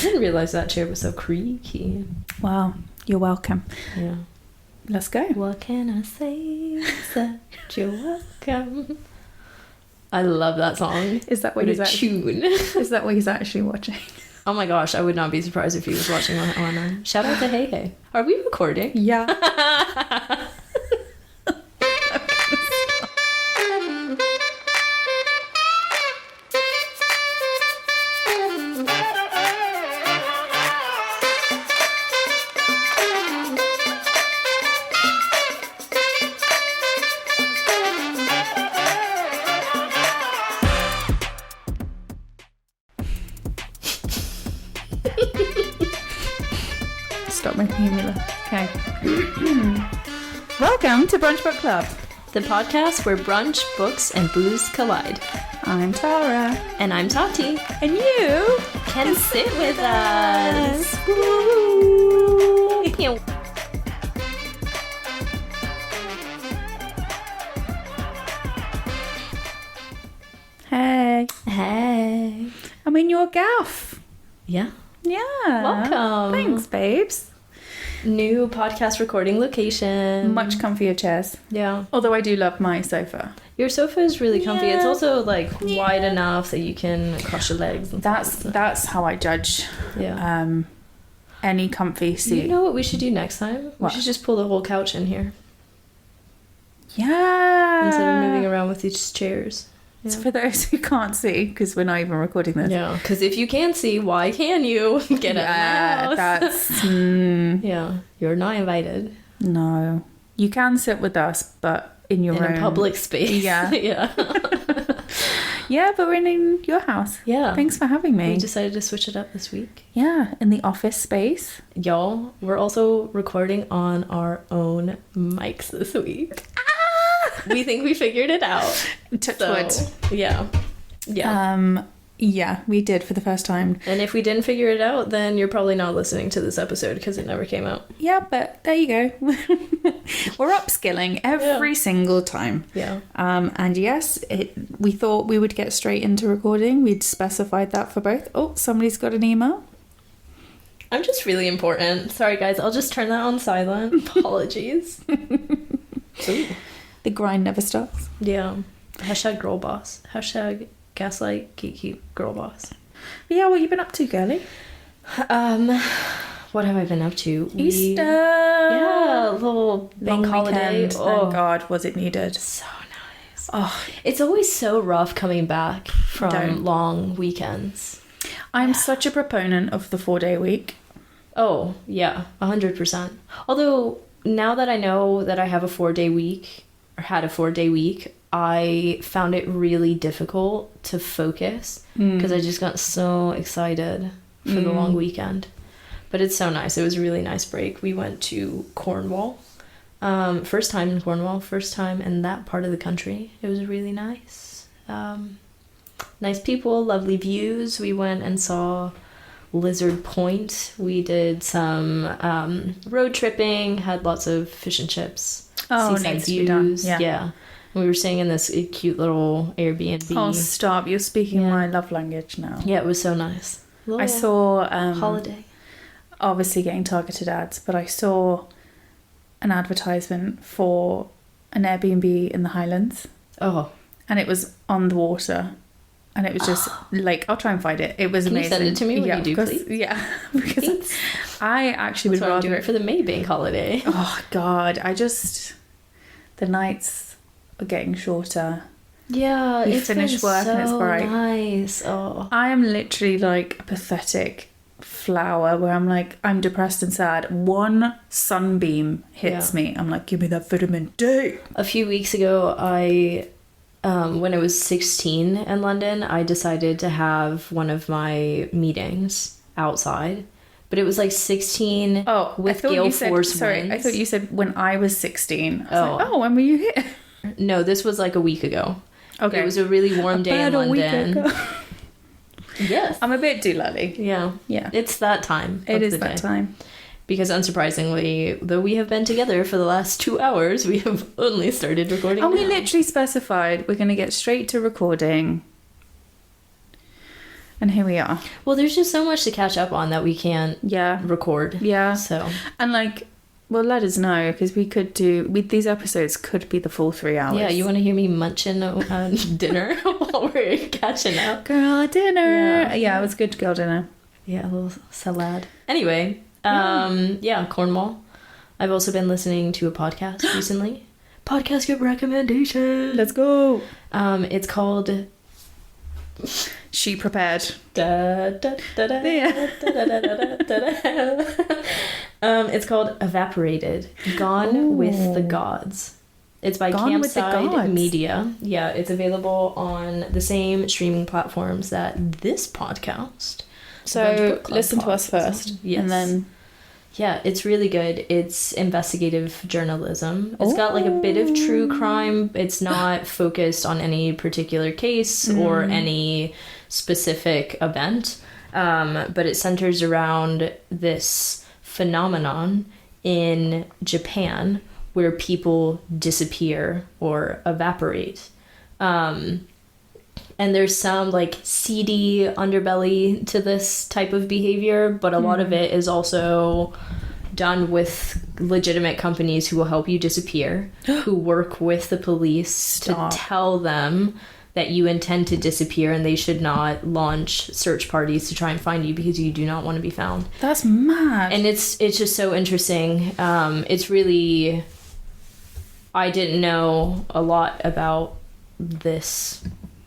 didn't realize that chair was so creaky. Wow, you're welcome. Yeah. Let's go. What can I say except you're welcome? I love that song. Is that what What he's a actually? tune. Is that what he's actually watching? Oh my gosh, I would not be surprised if he was watching on. Shout out to Hey Hey. Are we recording? Yeah. Stop making me laugh. Okay. Welcome to Brunch Book Club. The podcast where brunch, books, and booze collide. I'm Tara. And I'm Tati. And you Can sit with us. Woo. Hey. Hey. I'm in your gaff. Yeah. Yeah. Welcome. Thanks, babes. New podcast recording location. Much comfier chairs. Yeah. Although I do love my sofa. Your sofa is really comfy. Yeah. It's also like wide enough that you can cross your legs. And That's how I judge yeah. any comfy seat. You know what we should do next time? What? We should just pull the whole couch in here Yeah. instead of moving around with these chairs. It's for those who can't see, because we're not even recording this. Yeah, because if you can see, why can you? Get out of my house. That's Yeah, you're not invited. no. You can sit with us, but in your In own a public space. Yeah. Yeah. Yeah, but we're in your house. Yeah. Thanks for having me. We decided to switch it up this week. Yeah, in the office space. Y'all, we're also recording on our own mics this week. We think we figured it out. Touch So, wood. yeah. Yeah. Yeah, we did for the first time. And if we didn't figure it out, then you're probably not listening to this episode because it never came out. Yeah, but there you go. We're upskilling every single time. Yeah. And yes, we thought we would get straight into recording. We'd specified that for both. Oh, somebody's got an email. I'm just really important. Sorry, guys. I'll just turn that on silent. Apologies. Ooh. The grind never stops. Yeah. Hashtag girl boss. Hashtag gaslight geeky girl boss. But yeah, what you been up to, girlie? What have I been up to? Easter. Yeah, a little Long bank holiday. weekend. Oh God, was it needed? So nice. Oh, It's always so rough coming back from Don't. long weekends. I'm such a proponent of the 4-day week. Oh, yeah, 100%. Although, now that I know that I have a 4-day week, or had a 4-day week, I found it really difficult to focus because I just got so excited for the long weekend. But it's so nice. It was a really nice break. We went to Cornwall. First time in Cornwall, first time in that part of the country. It was really nice. Nice people, lovely views. We went and saw Lizard Point. We did some road tripping, had lots of fish and chips. Oh, seaside needs to be done. views. Yeah. We were staying in this cute little Airbnb. Oh, stop. You're speaking Yeah. my love language now. Yeah, it was so nice. I saw... holiday. obviously getting targeted ads, but I saw an advertisement for an Airbnb in the Highlands, Oh, and it was on the water, and it was just like, I'll try and find it. It was Can you amazing. send it to me when yeah, you do, because, please? Yeah, because thanks. I actually That's would what I'm rather doing for the Maybank holiday. Oh God, the nights are getting shorter. Yeah, We it's finished been work so and it's bright. nice. Oh, I am literally like a pathetic flower where I'm like, I'm depressed and sad. One sunbeam hits me. I'm like, give me that vitamin D. a few weeks ago, I, when I was 16 in London, I decided to have one of my meetings outside. But it was like 16 with gale force winds. I thought you said when I was 16. I was like, Oh. when were you here? No, this was like a week ago. Okay. It was a really warm day in About a week London. ago. Yes. I'm a bit doolally. Yeah. Yeah. It's that time. It of is the that day. time. Because unsurprisingly, though we have been together for the last 2 hours, we have only started recording And we now. literally specified we're going to get straight to recording. And here we are. Well, there's just so much to catch up on that we can't record. Yeah. So. And like, well, let us know, because we could do... these episodes could be the full 3 hours. Yeah, you want to hear me munching on dinner while we're catching up? Girl dinner. Yeah, it was good girl dinner. Yeah, a little salad. Anyway, Cornwall. I've also been listening to a podcast recently. Podcast group recommendation. Let's go. It's called... She Prepared. It's called Evaporated. Gone with the Gods. It's by Campside Media. Yeah, it's available on the same streaming platforms that this podcast. So listen to us first. Yes. And then... Yeah, it's really good. It's investigative journalism. It's got like a bit of true crime. It's not focused on any particular case or any specific event. But it centers around this phenomenon in Japan where people disappear or evaporate. And there's some like seedy underbelly to this type of behavior, but a lot of it is also done with legitimate companies who will help you disappear, who work with the police to tell them that you intend to disappear and they should not launch search parties to try and find you because you do not want to be found. That's mad. And it's just so interesting. It's really... I didn't know a lot about this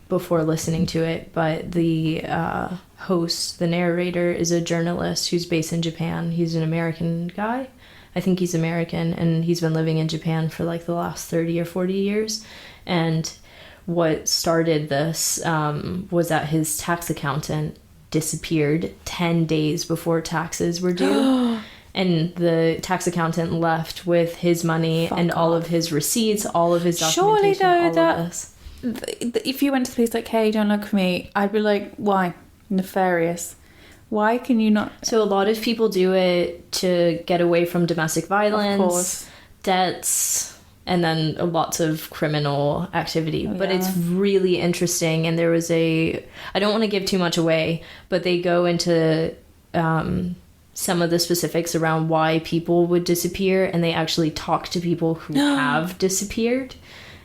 before listening to it, but the host, the narrator, is a journalist who's based in Japan. He's an American guy. I think he's American, and he's been living in Japan for like the last 30 or 40 years. And what started this was that his tax accountant disappeared 10 days before taxes were due. And the tax accountant left with his money and all of his receipts, all of his documentation, surely though, all of this. If you went to the police like, hey, don't look for me, I'd be like, why? Nefarious. Why can you not? So a lot of people do it to get away from domestic violence, debts, and then lots of criminal activity. But it's really interesting. And there was I don't want to give too much away, but they go into some of the specifics around why people would disappear. And they actually talk to people who have disappeared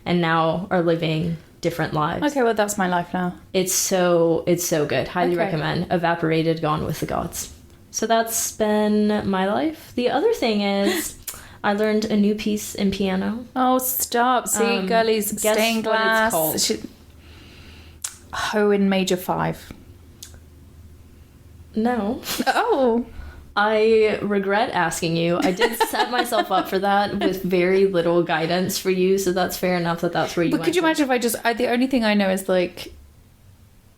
and now are living different lives. Okay, well, that's my life now. It's so good. Highly recommend. Evaporated, Gone with the Gods. So that's been my life. The other thing is I learned a new piece in piano. Oh, stop. See, girlies, stained glass. What it's called? Ho in major 5. No. Oh. I regret asking you. I did set myself up for that with very little guidance for you, so that's fair enough that's where you went. But could you imagine if the only thing I know is like,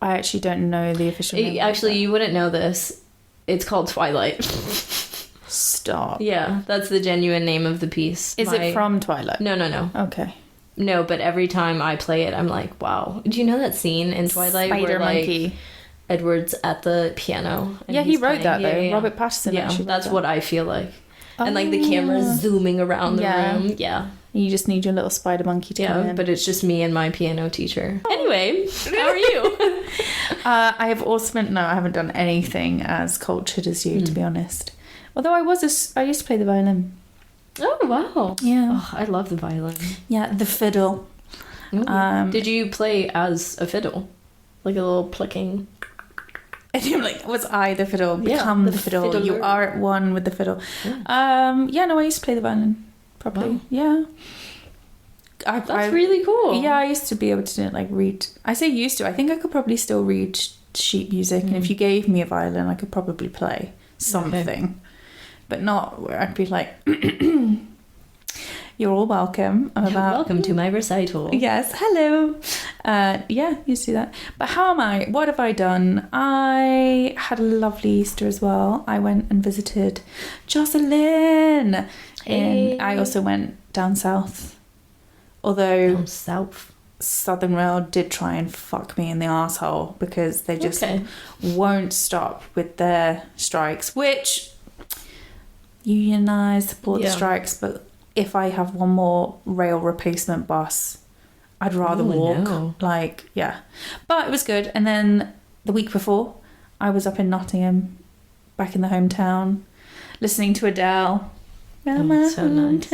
I actually don't know the official name. Actually, you wouldn't know this. It's called Twilight. Stop. Yeah, that's the genuine name of the piece. Is it from Twilight? No. Okay. No, but every time I play it, I'm like, wow. Do you know that scene in Twilight Spider where monkey. Like Edward's at the piano? Yeah, he wrote that though. Yeah. Robert Pattinson. Yeah, that's what I feel like. And like the camera's zooming around the room. Yeah. You just need your little spider monkey to come in. But it's just me and my piano teacher. Anyway, how are you? I have also been... No, I haven't done anything as cultured as you, to be honest. Although I used to play the violin. Oh, wow. Yeah. Oh, I love the violin. Yeah, the fiddle. Did you play as a fiddle? Like a little plucking... And you're like, was I the fiddle? Become the fiddle. Fiddler. You are at one with the fiddle. Yeah. No, I used to play the violin properly. Wow. Yeah. That's really cool. Yeah, I used to be able to like read. I say used to. I think I could probably still read sheet music, and if you gave me a violin, I could probably play something, but not where I'd be like, "You're all welcome." Welcome to my recital. Yes, hello. Yeah, used to do that. But how am I? What have I done? I had a lovely Easter as well. I went and visited Jocelyn, and I also went down south. Although Down south. Southern Rail did try and fuck me in the arsehole because they just won't stop with their strikes, which unionise, support the strikes, but if I have one more rail replacement bus, I'd rather walk. No. Like, yeah. But it was good. And then the week before, I was up in Nottingham, back in the hometown, listening to Adele. Oh, so nice.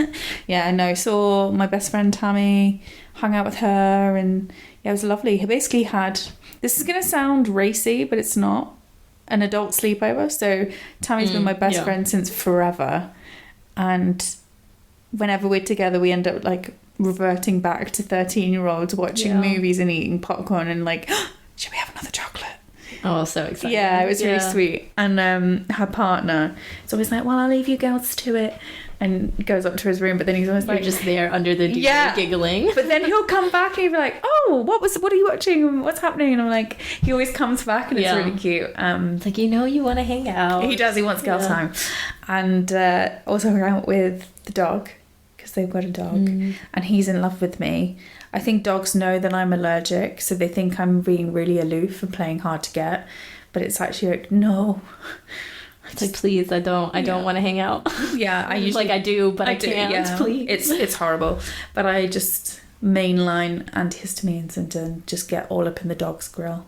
Yeah, I know. Saw my best friend Tammy, hung out with her, and yeah, it was lovely. He basically had, this is going to sound racy, but it's not, an adult sleepover. So Tammy's been my best friend since forever. And whenever we're together, we end up like reverting back to 13-year-olds watching movies and eating popcorn and like, should we have another chocolate? Oh, so exciting. Yeah, it was really sweet. And her partner is always like, well, I'll leave you girls to it. And goes up to his room, but then he's always like... You're just there under the duvet giggling. But then he'll come back and he'll be like, oh, what are you watching? What's happening? And I'm like, he always comes back and it's really cute. It's like, you want to hang out. He does, he wants girl time. And also hung out with the dog, because they've got a dog. And he's in love with me. I think dogs know that I'm allergic, so they think I'm being really aloof and playing hard to get. But it's actually like, no... It's like, please, I don't want to hang out. Yeah, I usually... Like, I do, but I can't, please. It's horrible. But I just mainline antihistamines and then just get all up in the dog's grill.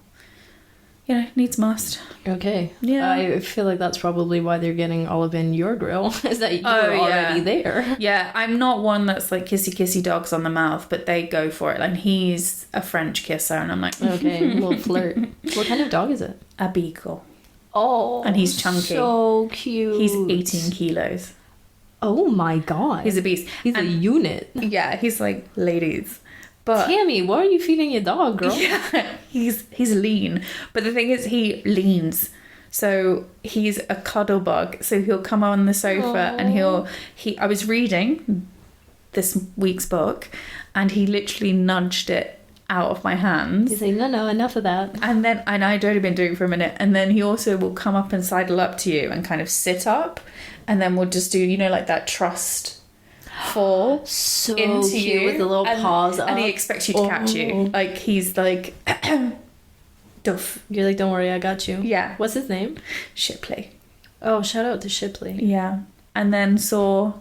You know, needs must. Okay. Yeah. I feel like that's probably why they're getting all up in your grill, is that you're already there. Yeah, I'm not one that's like kissy dogs on the mouth, but they go for it. Like, he's a French kisser, and I'm like... Okay, a little flirt. What kind of dog is it? A beagle. Oh, and he's chunky. So cute. He's 18 kilos. Oh my god. He's a beast. He's a unit. Yeah, he's like, ladies. But Tammy, what are you feeding your dog, girl? Yeah, he's lean. But the thing is, he leans. So he's a cuddle bug. So he'll come on the sofa and I was reading this week's book and he literally nudged it out of my hands. He's like, no, enough of that. And I'd already been doing it for a minute. And then he also will come up and sidle up to you and kind of sit up. And then we'll just do, like that trust fall so into cute you. With the little paws up. And he expects you to catch you. Like, he's like, duff. You're like, don't worry, I got you. Yeah. What's his name? Shipley. Oh, shout out to Shipley. Yeah. And then saw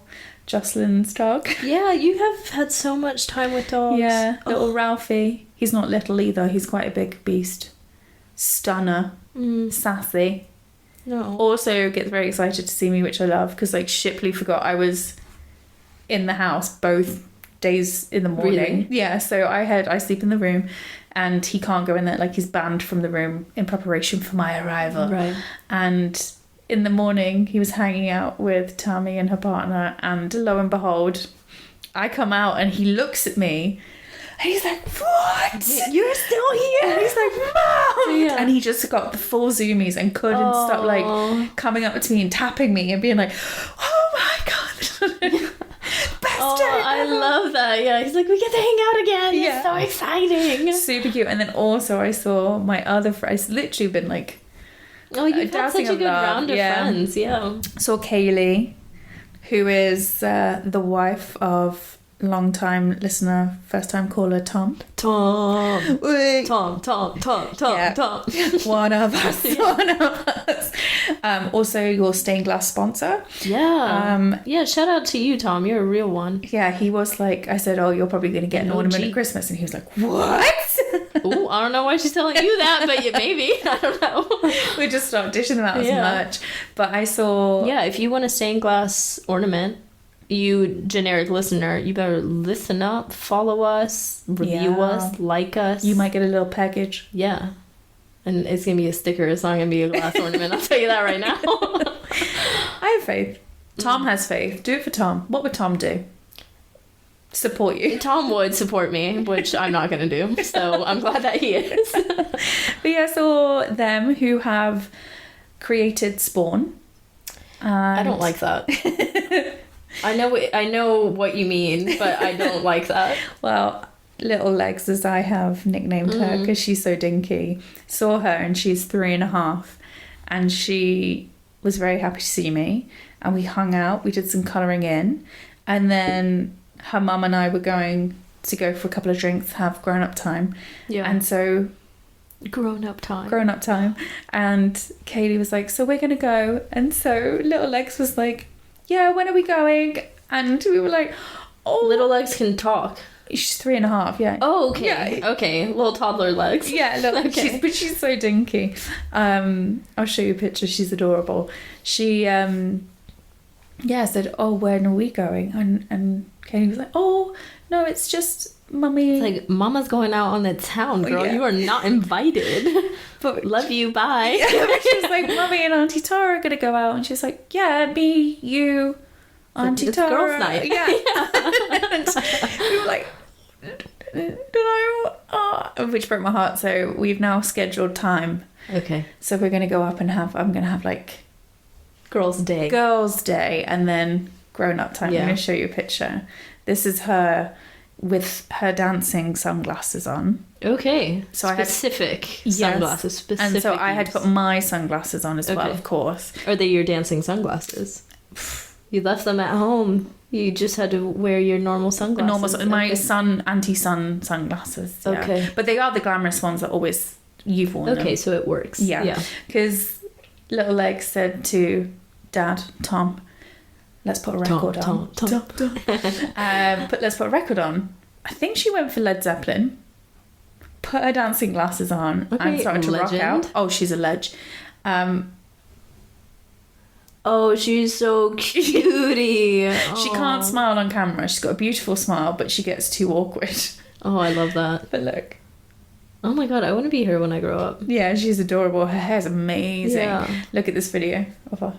Jocelyn's dog. Yeah, you have had so much time with dogs. Yeah, little Ralphie. He's not little either. He's quite a big beast. Stunner. Sassy. No. Also gets very excited to see me, which I love, because like Shipley forgot I was in the house both days in the morning. Really? Yeah, so I sleep in the room and he can't go in there. Like, he's banned from the room in preparation for my arrival. Right. And in the morning, he was hanging out with Tammy and her partner, and lo and behold, I come out and he looks at me and he's like, what? You're still here? And he's like, Mom! Yeah. And he just got the full zoomies and couldn't stop like coming up to me and tapping me and being like, oh my God. Best day ever. I love that. Yeah, he's like, we get to hang out again. Yeah. It's so exciting. Super cute. And then also I saw my other friend. I've literally been like, oh, you've had such a good round of friends. Yeah. Saw Kaylee, who is the wife of long-time listener, first-time caller Tom. Tom. Yeah. Tom. One of us. Also your stained glass sponsor. Yeah. Yeah, shout out to you, Tom. You're a real one. Yeah, he was like, I said, oh, you're probably going to get an ornament at Christmas. And he was like, what? Oh, I don't know why she's telling you that, but yeah, maybe. I don't know. We just start dishing them out as much. But I saw... Yeah, if you want a stained glass ornament, you generic listener, you better listen up, follow us, review us, like us. You might get a little package. Yeah. And it's going to be a sticker. It's not going to be a glass ornament. I'll tell you that right now. I have faith. Tom has faith. Do it for Tom. What would Tom do? Support you. Tom would support me, which I'm not going to do. So I'm glad that he is. But yeah, I saw them who have created Spawn. I don't like that. I know what you mean, but I don't like that. Well, Little Legs, as I have nicknamed her, because she's so dinky, saw her and she's 3.5, and she was very happy to see me, and we hung out, we did some colouring in, and then her mum and I were going to go for a couple of drinks, have grown-up time. Yeah. And so... Grown-up time. And Kaylee was like, so we're going to go. And so Little Legs was like, yeah, when are we going? And we were like, oh. Little Legs can talk. She's 3.5, yeah. Oh, okay. Yeah. Okay, little toddler legs. Yeah, look, Okay. she's so dinky. I'll show you a picture. She's adorable. She said, "Oh, when are we going?" And Katie was like, "Oh, no, it's just Mummy." It's like, Mama's going out on the town, girl. Yeah. You are not invited. But Love you, bye. she was like, "Mummy and Auntie Tara are gonna go out," and she's like, "Yeah, me, you, Auntie It's Tara." girls' night. Yeah. And we were like, "Don't know," which broke my heart. So we've now scheduled time. Okay. So we're gonna go up and I'm gonna have like Girls' day. girls' day and then grown-up time. Yeah. I'm gonna show you a picture. This is her with her dancing sunglasses on. Okay. So I had- specific Yes. sunglasses. Specific. And so I had to use. put my sunglasses on as well, Okay. of course. Are they your dancing sunglasses? You left them at home. You just had to wear your normal sunglasses. My Okay. anti-sun sunglasses. Yeah. Okay. But they are the glamorous ones that always you've worn them. Okay, so it works. Yeah. Because Little Leg said to Dad, Tom, let's put a record on. Tom. Let's put a record on. I think she went for Led Zeppelin. Put her dancing glasses on and Okay, started to rock legend. out. Oh, she's a ledge. Oh, she's so cutie. She can't smile on camera. She's got a beautiful smile, but she gets too awkward. Oh, I love that. But look. Oh my god, I want to be her when I grow up. Yeah, she's adorable. Her hair's amazing. Yeah. Look at this video of us.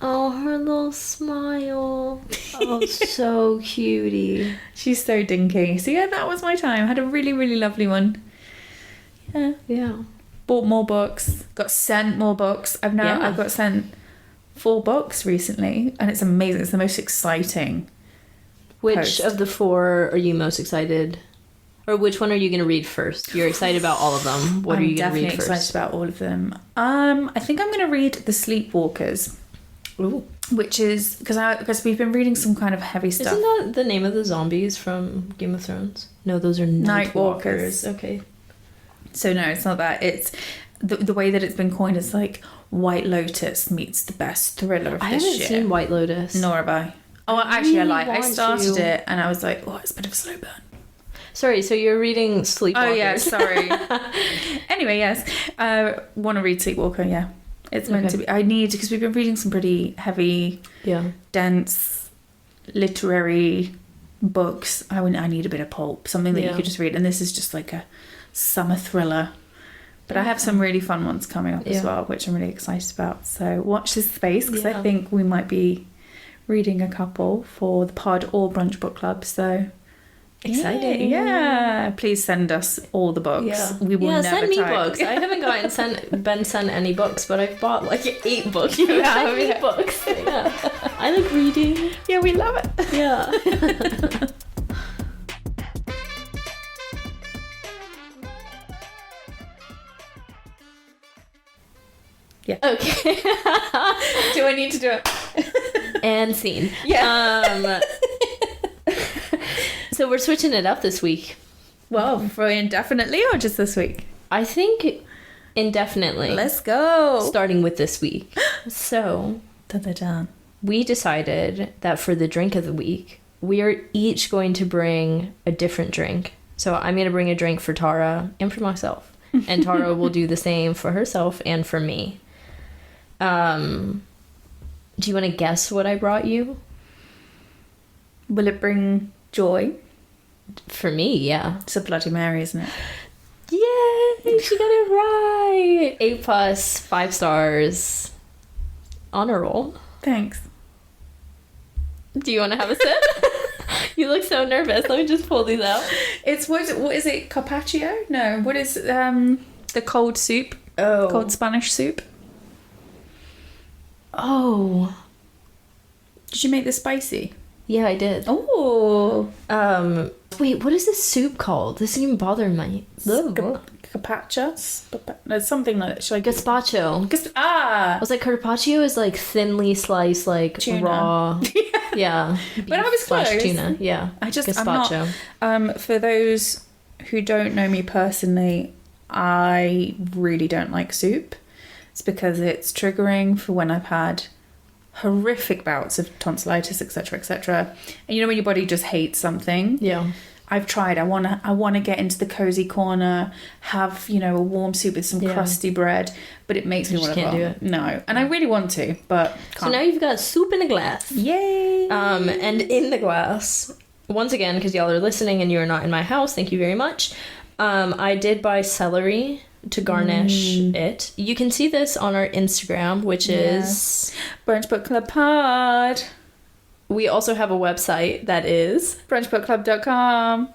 Oh, her little smile. Oh, so cutie. She's so dinky. So yeah, that was my time. Had a really, really lovely one. Yeah. Yeah. Bought more books. Got sent more books. I've got sent 4 books recently, and it's amazing. It's the most exciting. Which Post. of the 4 are you most excited? Or which one are you going to read first? You're excited about all of them. What are you going to read definitely first? excited about all of them. I think I'm going to read The Sleepwalkers. Ooh. Which is because we've been reading some kind of heavy stuff. Isn't that the name of the zombies from Game of Thrones? No, those are Night Walkers. Walkers. Okay. So no, it's not that. It's the way that it's been coined is like White Lotus meets the best thriller of I this haven't year. seen White Lotus. Nor have I. Oh, actually, I lied. I want started to. it and I was like, oh, it's a bit of a slow burn. Sorry, so you're reading Sleepwalkers. Oh yeah, sorry. Anyway, yes, want to read Sleepwalker. Yeah, it's meant to be. I need because we've been reading some pretty heavy, Yeah. dense, literary books. I need a bit of pulp, something that you Yeah. could just read. And this is just like a summer thriller. But I have some really fun ones coming up as Yeah. well, which I'm really excited about. So watch this space because Yeah. I think we might be reading a couple for the pod or brunch book club. So Exciting. yeah. Please send us all the books. Yeah. We will never send me type. books. I haven't been sent any books, but I've bought like 8 books. You Send have, me yeah. books. Yeah. I like reading. Yeah, we love it. Yeah. Yeah. Okay. Do I need to do it? And scene. Yeah. So we're switching it up this week. Well, for indefinitely or just this week? I think indefinitely. Let's go. Starting with this week. So Da-da-da. we decided that for the drink of the week, we are each going to bring a different drink. So I'm going to bring a drink for Tara and for myself. And Tara will do the same for herself and for me. Do you want to guess what I brought you? Will it bring joy? For me, yeah. It's a Bloody Mary, isn't it? Yay! She got it right! 8+, 5 stars. On a roll. Thanks. Do you want to have a sip? You look so nervous. Let me just pull these out. It's what is it? Carpaccio? No. What is the cold soup? Oh. Cold Spanish soup. Oh. Did you make this spicy? Yeah, I did. Oh. Wait, what is this soup called? This didn't even bother me. Carpaccio? No, something like that. Should I Gazpacho. Ah. I was like, carpaccio is like thinly sliced, like Tuna. raw. Yeah. But I was slash close. tuna. Yeah. I'm Gazpacho. not. For those who don't know me personally, I really don't like soup. It's because it's triggering for when I've had horrific bouts of tonsillitis, etc., etc. And you know when your body just hates something? Yeah. I've tried. I want to get into the cozy corner, have, you know, a warm soup with some crusty bread, but it makes me want to can't do it. No. And I really want to, but can't. So now you've got soup in a glass. Yay! And in the glass, once again, because y'all are listening and you're not in my house, thank you very much. I did buy celery to garnish it. You can see this on our Instagram, which is Brunch Book Club Pod. We also have a website that is brunchbookclub.com.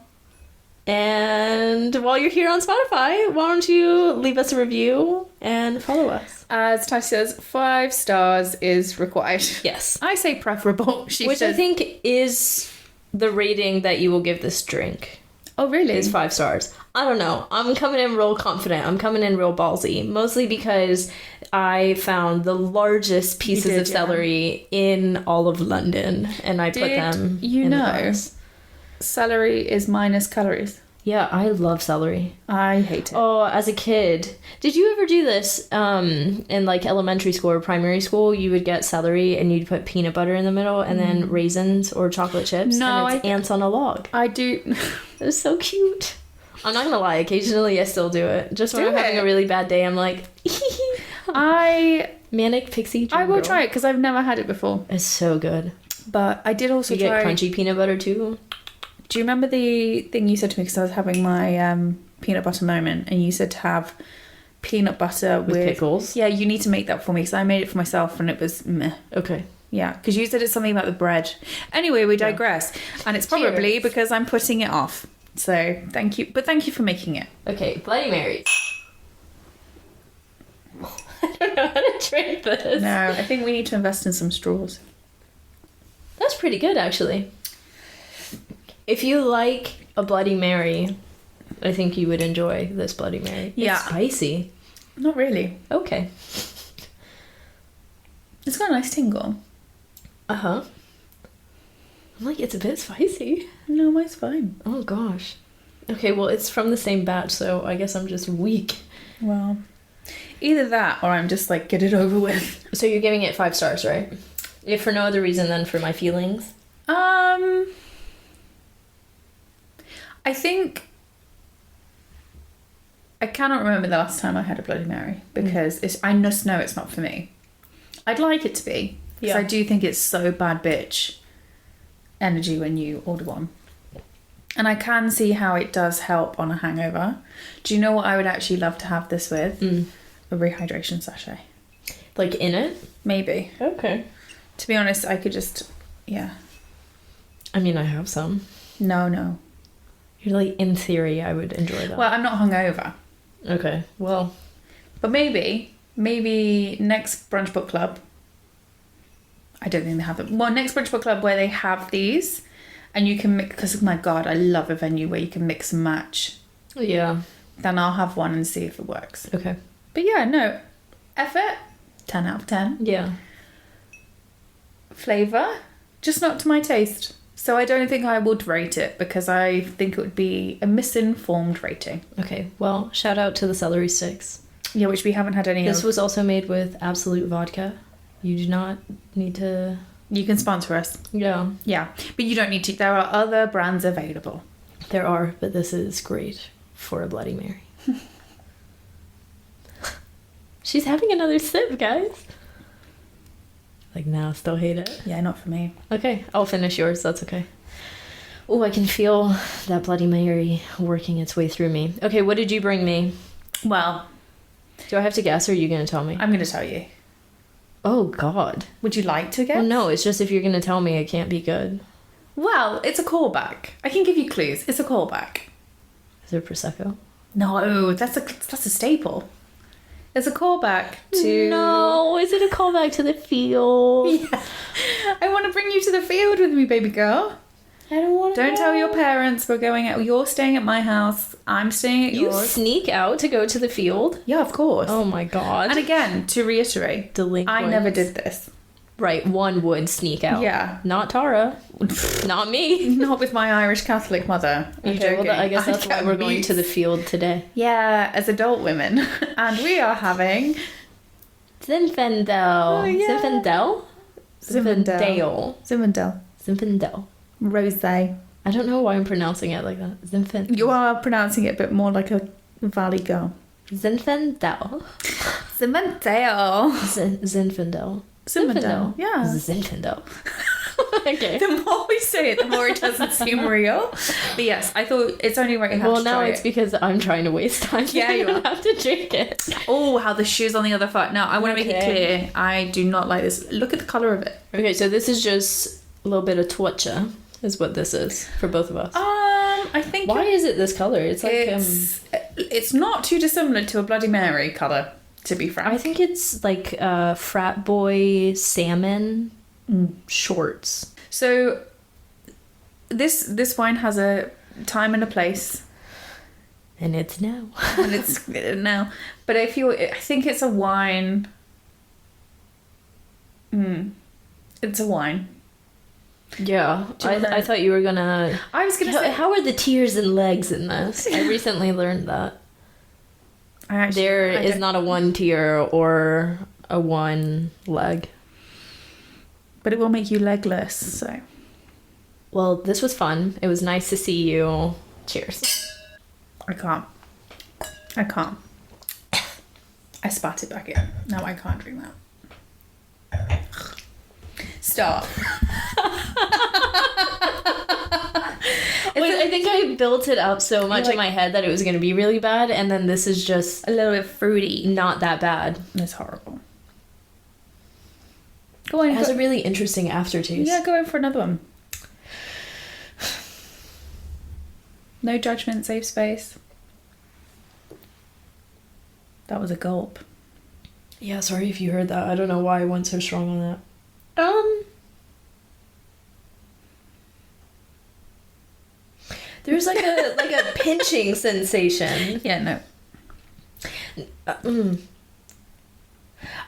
And while you're here on Spotify, why don't you leave us a review and follow us? As Tati says, 5 stars is required. Yes. I say preferable. Which I think is the rating that you will give this drink. Oh, really? Is 5 stars. I don't know. I'm coming in real confident. I'm coming in real ballsy. Mostly because I found the largest pieces of celery in all of London. And I put them in the glass. Celery is minus calories. Yeah, I love celery. I hate it. Oh, as a kid. Did you ever do this in like elementary school or primary school? You would get celery and you'd put peanut butter in the middle and then raisins or chocolate chips. No, and it's ants on a log. I do. It was so cute. I'm not gonna lie, occasionally I still do it. Just when I'm having a really bad day, I'm like, manic pixie dream I will girl. try it because I've never had it before. It's so good. But I did also you get crunchy peanut butter too. Do you remember the thing you said to me because I was having my peanut butter moment and you said to have peanut butter with pickles? Yeah, you need to make that for me because I made it for myself and it was meh. Okay. Yeah, because you said it's something about the bread. Anyway, we digress. And it's probably because I'm putting it off. So thank you. But thank you for making it. Okay, Bloody Mary. I don't know how to drink this. No, I think we need to invest in some straws. That's pretty good, actually. If you like a Bloody Mary, I think you would enjoy this Bloody Mary. Yeah. It's spicy. Not really. Okay. It's got a nice tingle. Uh-huh. I'm like, it's a bit spicy. No, mine's fine. Oh, gosh. Okay, well, it's from the same batch, so I guess I'm just weak. Well, either that or I'm just like, get it over with. So you're giving it 5 stars, right? If for no other reason than for my feelings? I think I cannot remember the last time I had a Bloody Mary because I just know it's not for me. I'd like it to be because I do think it's so bad bitch energy when you order one. And I can see how it does help on a hangover. Do you know what I would actually love to have this with? A rehydration sachet. Like in it? Maybe. Okay. To be honest, I could just, I mean, I have some. No. You're like, in theory, I would enjoy that. Well, I'm not hungover. Okay, well. But maybe next brunch book club. I don't think they have them. Well, next brunch book club where they have these and you can mix, because, oh my God, I love a venue where you can mix and match. Yeah. Then I'll have one and see if it works. Okay. But yeah, no. Effort, 10 out of 10. Yeah. Flavour, just not to my taste. So I don't think I would rate it because I think it would be a misinformed rating. Okay, well, shout out to the celery sticks. Yeah, which we haven't had any of. This was also made with Absolute Vodka. You do not need to... You can sponsor us. Yeah. Yeah, but you don't need to. There are other brands available. There are, but this is great for a Bloody Mary. She's having another sip, guys. Like, now, still hate it. Yeah, not for me. Okay, I'll finish yours. That's okay. Oh, I can feel that Bloody Mary working its way through me. Okay, what did you bring me? Well, do I have to guess or are you going to tell me? I'm going to tell you. Oh, God. Would you like to guess? Well, no, it's just if you're going to tell me, it can't be good. Well, it's a callback. I can give you clues. It's a callback. Is it Prosecco? No, that's a staple. It's a callback to... No, is it a callback to the field? Yeah. I want to bring you to the field with me, baby girl. I don't want to. Don't tell your parents we're going out. You're staying at my house. I'm staying at yours. You sneak out to go to the field? Yeah, of course. Oh my God. And again, to reiterate, Delinquents. I never did this. Right, one would sneak out. Yeah. Not Tara. Not me. Not with my Irish Catholic mother. Are you joking? Well, I guess that's why we're going to the field today. Yeah, as adult women. And we are having... Zinfandel. Oh, yeah. Zinfandel? Zinfandel. Zinfandel. Rosé. I don't know why I'm pronouncing it like that. Zinfandel. You are pronouncing it a bit more like a valley girl. Zinfandel. Zinfandel. Zinfandel. Yeah. Zinfandel. Okay. The more we say it, the more it doesn't seem real. But yes, I thought it's only right you have to try it's because I'm trying to waste time. Yeah, you are. have to drink it. Oh, how the shoe's on the other foot. No, I want to make it clear. I do not like this. Look at the colour of it. Okay, so this is just a little bit of twatcha, is what this is for both of us. I think. Why is it this colour? It's like it's not too dissimilar to a Bloody Mary colour, to be frank. I think it's like frat boy salmon shorts. So this wine has a time and a place, and it's now. And it's now. But I think it's a wine. It's a wine. Yeah, I thought you were gonna. I was gonna say, how are the tears and legs in this? I recently learned that there is not a one tear or a one leg. But it will make you legless, so. Well, this was fun. It was nice to see you. Cheers. I can't. I spat it back in. No, I can't drink that. Stop. Wait, I think I built it up so much in my head that it was going to be really bad, and then this is just a little bit fruity. Not that bad. It's horrible. Go on. It has a really interesting aftertaste. Yeah, go in for another one. No judgment, safe space. That was a gulp. Yeah, sorry if you heard that. I don't know why I went so strong on that. There's like a pinching sensation. Yeah, no.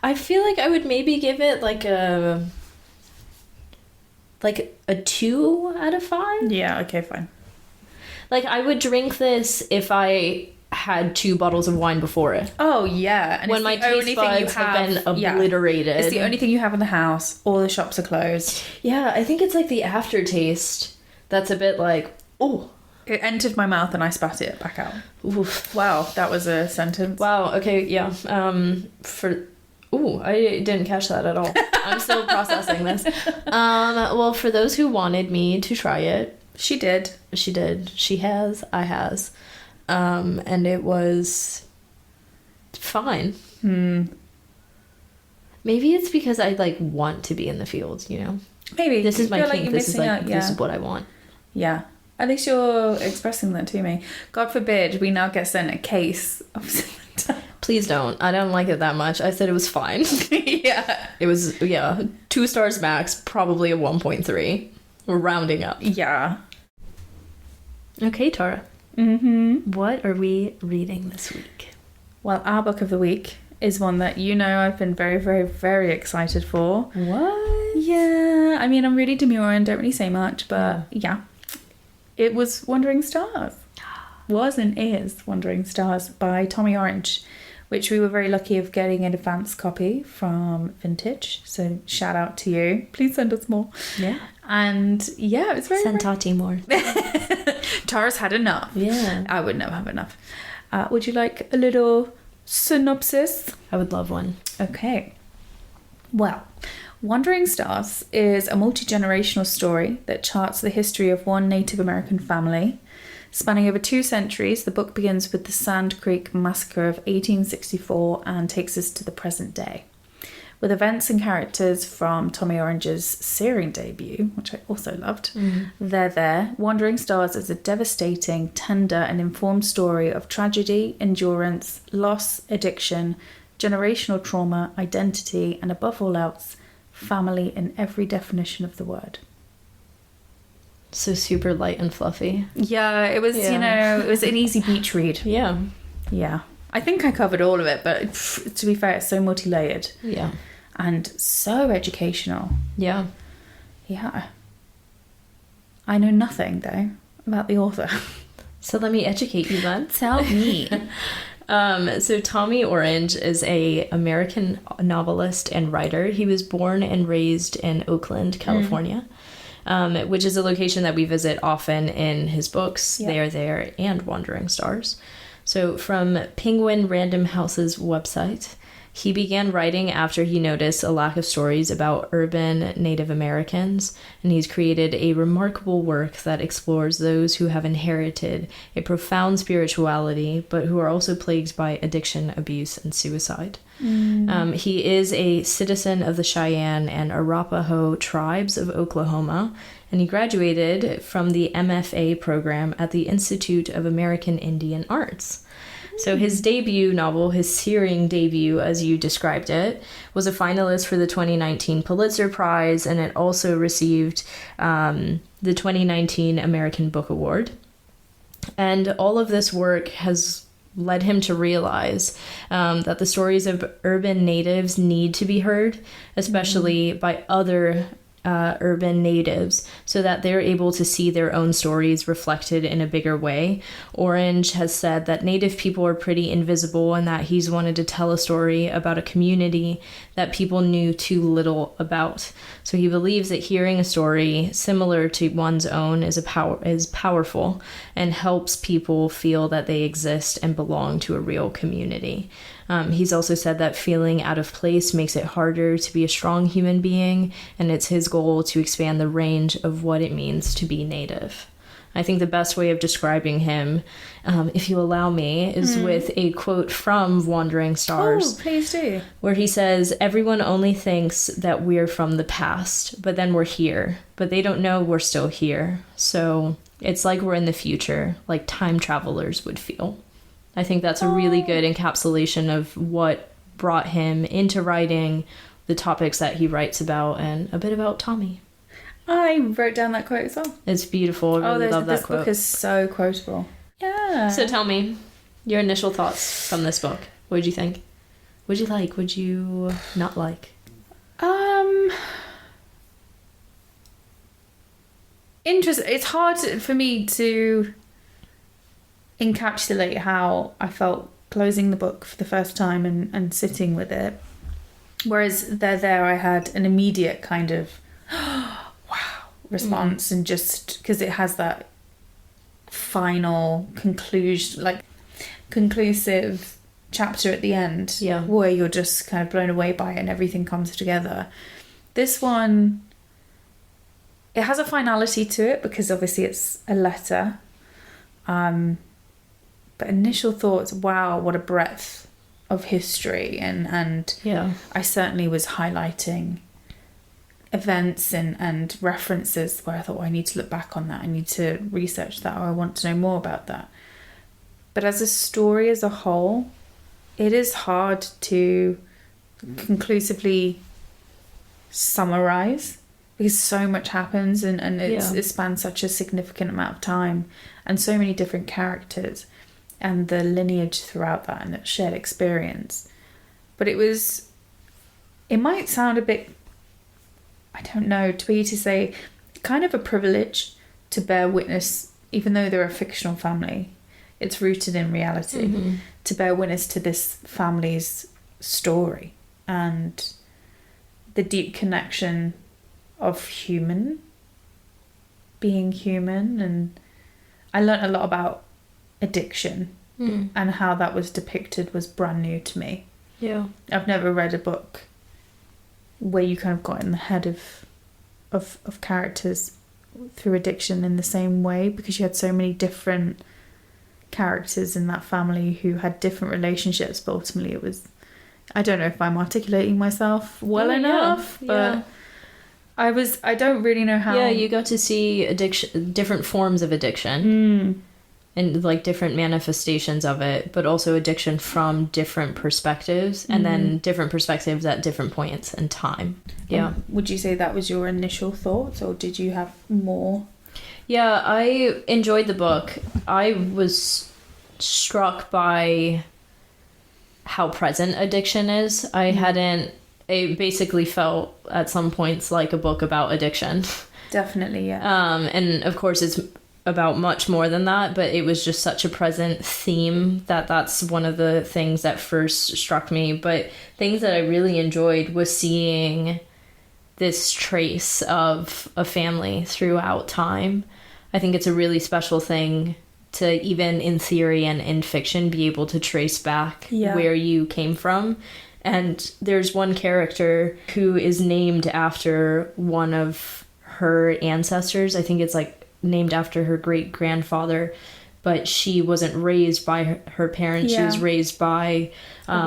I feel like I would maybe give it like a 2 out of 5. Yeah, okay, fine. Like I would drink this if I had 2 bottles of wine before it. Oh yeah, and when my taste buds have been obliterated. It's the only thing you have in the house. All the shops are closed. Yeah, I think it's like the aftertaste that's a bit like, oh. It entered my mouth and I spat it back out. Oof. Wow, that was a sentence. Wow, okay, yeah. I didn't catch that at all. I'm still processing this. Well, for those who wanted me to try it. She did. She has. I has. And it was fine. Maybe it's because I want to be in the field, you know? Maybe. This is my kink. Like this is what I want. Yeah. At least you're expressing that to me. God forbid we now get sent a case of Zinfandel. Please don't. I don't like it that much. I said it was fine. Yeah. It was, 2 stars max, probably a 1.3. We're rounding up. Yeah. Okay, Tara. What are we reading this week? Well, our book of the week is one that I've been very, very, very excited for. What? Yeah. I mean, I'm really demure and don't really say much, but yeah. It was Wandering Stars. Was and is Wandering Stars by Tommy Orange, which we were very lucky of getting an advance copy from Vintage. So shout out to you. Please send us more. Yeah. And yeah, it's very... Send Tati more. Tara's had enough. Yeah. I would never have enough. Would you like a little synopsis? I would love one. Okay. Well, Wandering Stars is a multi-generational story that charts the history of one Native American family. Spanning over 2 centuries, the book begins with the Sand Creek Massacre of 1864 and takes us to the present day. With events and characters from Tommy Orange's Searing debut, which I also loved, they're there. Wandering Stars is a devastating, tender and informed story of tragedy, endurance, loss, addiction, generational trauma, identity, and above all else, family in every definition of the word. So super light and fluffy. Yeah, it was, it was an easy beach read. Yeah. Yeah. I think I covered all of it, but to be fair, it's so multi-layered. Yeah. And so educational. Yeah. Yeah. I know nothing, though, about the author. So let me educate you then. Tell me. So Tommy Orange is a American novelist and writer. He was born and raised in Oakland, California, which is a location that we visit often in his books. Yeah. They Are There and Wandering Stars. So from Penguin Random House's website, he began writing after he noticed a lack of stories about urban Native Americans, and he's created a remarkable work that explores those who have inherited a profound spirituality, but who are also plagued by addiction, abuse, and suicide. He is a citizen of the Cheyenne and Arapaho tribes of Oklahoma, and he graduated from the MFA program at the Institute of American Indian Arts. So his debut novel, his searing debut, as you described it, was a finalist for the 2019 Pulitzer Prize, and it also received the 2019 American Book Award. And all of this work has led him to realize that the stories of urban natives need to be heard, especially by other urban natives, so that they're able to see their own stories reflected in a bigger way. Orange has said that Native people are pretty invisible, and that he's wanted to tell a story about a community that people knew too little about. So he believes that hearing a story similar to one's own is powerful and helps people feel that they exist and belong to a real community. He's also said that feeling out of place makes it harder to be a strong human being, and it's his goal to expand the range of what it means to be Native. I think the best way of describing him, if you allow me, is with a quote from Wandering Stars. Oh, please do. Where he says, "Everyone only thinks that we're from the past, but then we're here. But they don't know we're still here. So it's like we're in the future, like time travelers would feel." I think that's a really good encapsulation of what brought him into writing, the topics that he writes about, and a bit about Tommy. I wrote down that quote as well. It's beautiful. I really love that quote. This book is so quotable. Yeah. So tell me your initial thoughts from this book. What did you think? What did you like? What did you not like? Interesting. It's hard for me to encapsulate how I felt closing the book for the first time and sitting with it. Whereas there I had an immediate kind of wow response, and just because it has that final conclusive chapter at the end, where you're just kind of blown away by it and everything comes together. This one, it has a finality to it because obviously it's a letter. But initial thoughts, wow, what a breadth of history. And I certainly was highlighting events and references where I thought, I need to look back on that. I need to research that, or I want to know more about that. But as a story as a whole, it is hard to conclusively summarize because so much happens and it spans such a significant amount of time and so many different characters and the lineage throughout that and that shared experience. But it might sound a bit, I don't know, to say kind of a privilege to bear witness, even though they're a fictional family, it's rooted in reality, to bear witness to this family's story and the deep connection of being human. And I learned a lot about addiction and how that was depicted was brand new to me. I've never read a book where you kind of got in the head of characters through addiction in the same way, because you had so many different characters in that family who had different relationships, but ultimately it was, I don't know if I'm articulating myself well enough, but I don't really know how. You got to see different forms of addiction and like different manifestations of it, but also addiction from different perspectives and then different perspectives at different points in time. Would you say that was your initial thoughts, or did you have more? I enjoyed the book. I was struck by how present addiction is. It basically felt at some points like a book about addiction. Definitely, yeah. And of course it's about much more than that, but it was just such a present theme that that's one of the things that first struck me. But things that I really enjoyed was seeing this trace of a family throughout time. I think it's a really special thing to, even in theory and in fiction, be able to trace back where you came from. And there's one character who is named after one of her ancestors. I think it's like named after her great grandfather, but she wasn't raised by her parents. She was raised by a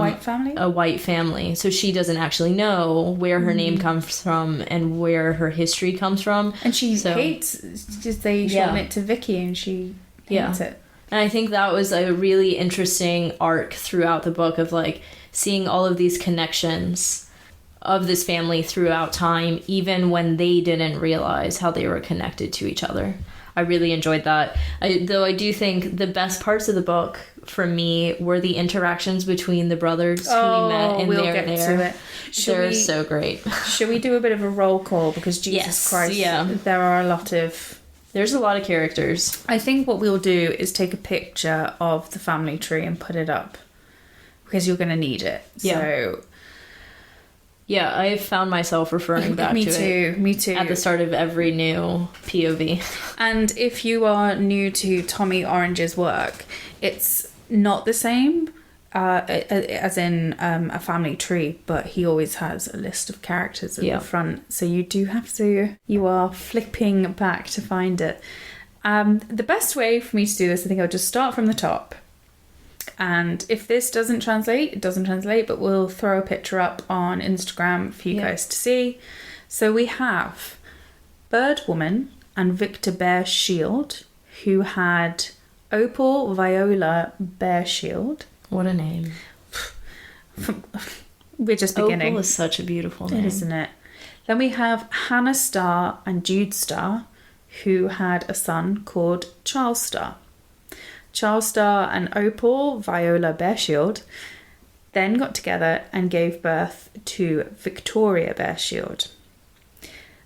white family. So she doesn't actually know where her name comes from and where her history comes from. And she hates, just they shorten it to Vicky, and she hates it. And I think that was a really interesting arc throughout the book of like seeing all of these connections of this family throughout time, even when they didn't realize how they were connected to each other. I really enjoyed that. Though I do think the best parts of the book for me were the interactions between the brothers who we met in there. They're so great. Should we do a bit of a roll call? Because Jesus Christ, there are a lot of... There's a lot of characters. I think what we'll do is take a picture of the family tree and put it up, because you're going to need it. Yeah. So... Yeah, I've found myself referring back to it. Me too. At the start of every new POV. And if you are new to Tommy Orange's work, it's not the same as in a family tree, but he always has a list of characters at the front. So you do have to, you are flipping back to find it. The best way for me to do this, I think I'll just start from the top. And if this doesn't translate, it doesn't translate, but we'll throw a picture up on Instagram for you guys to see. So we have Birdwoman and Victor Bearshield, who had Opal Viola Bearshield. What a name. We're just beginning. Opal is such a beautiful name. Isn't it? Then we have Hannah Starr and Jude Starr, who had a son called Charles Starr. Charles Starr and Opal Viola Bearshield then got together and gave birth to Victoria Bearshield.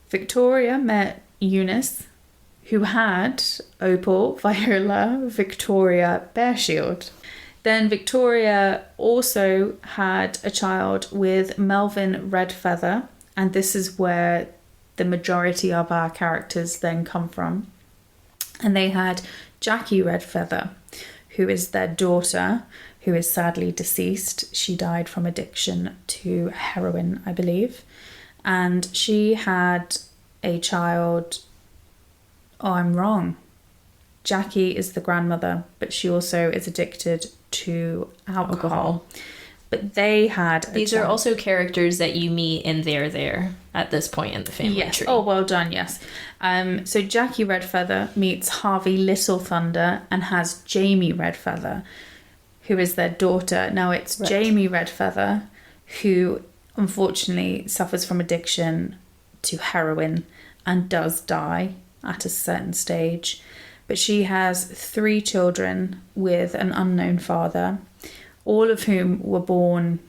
Victoria met Eunice, who had Opal Viola Victoria Bearshield. Then Victoria also had a child with Melvin Redfeather, and this is where the majority of our characters then come from. And they had Jackie Redfeather, who is their daughter, who is sadly deceased. She died from addiction to heroin, I believe. And she had a child... Oh, I'm wrong. Jackie is the grandmother, but she also is addicted to alcohol. But they had... These are also characters that you meet in There at this point in the family tree. Oh, well done, yes. So Jackie Redfeather meets Harvey Little Thunder and has Jamie Redfeather, who is their daughter. Now, it's Jamie Redfeather who unfortunately suffers from addiction to heroin and does die at a certain stage. But she has 3 children with an unknown father, all of whom were born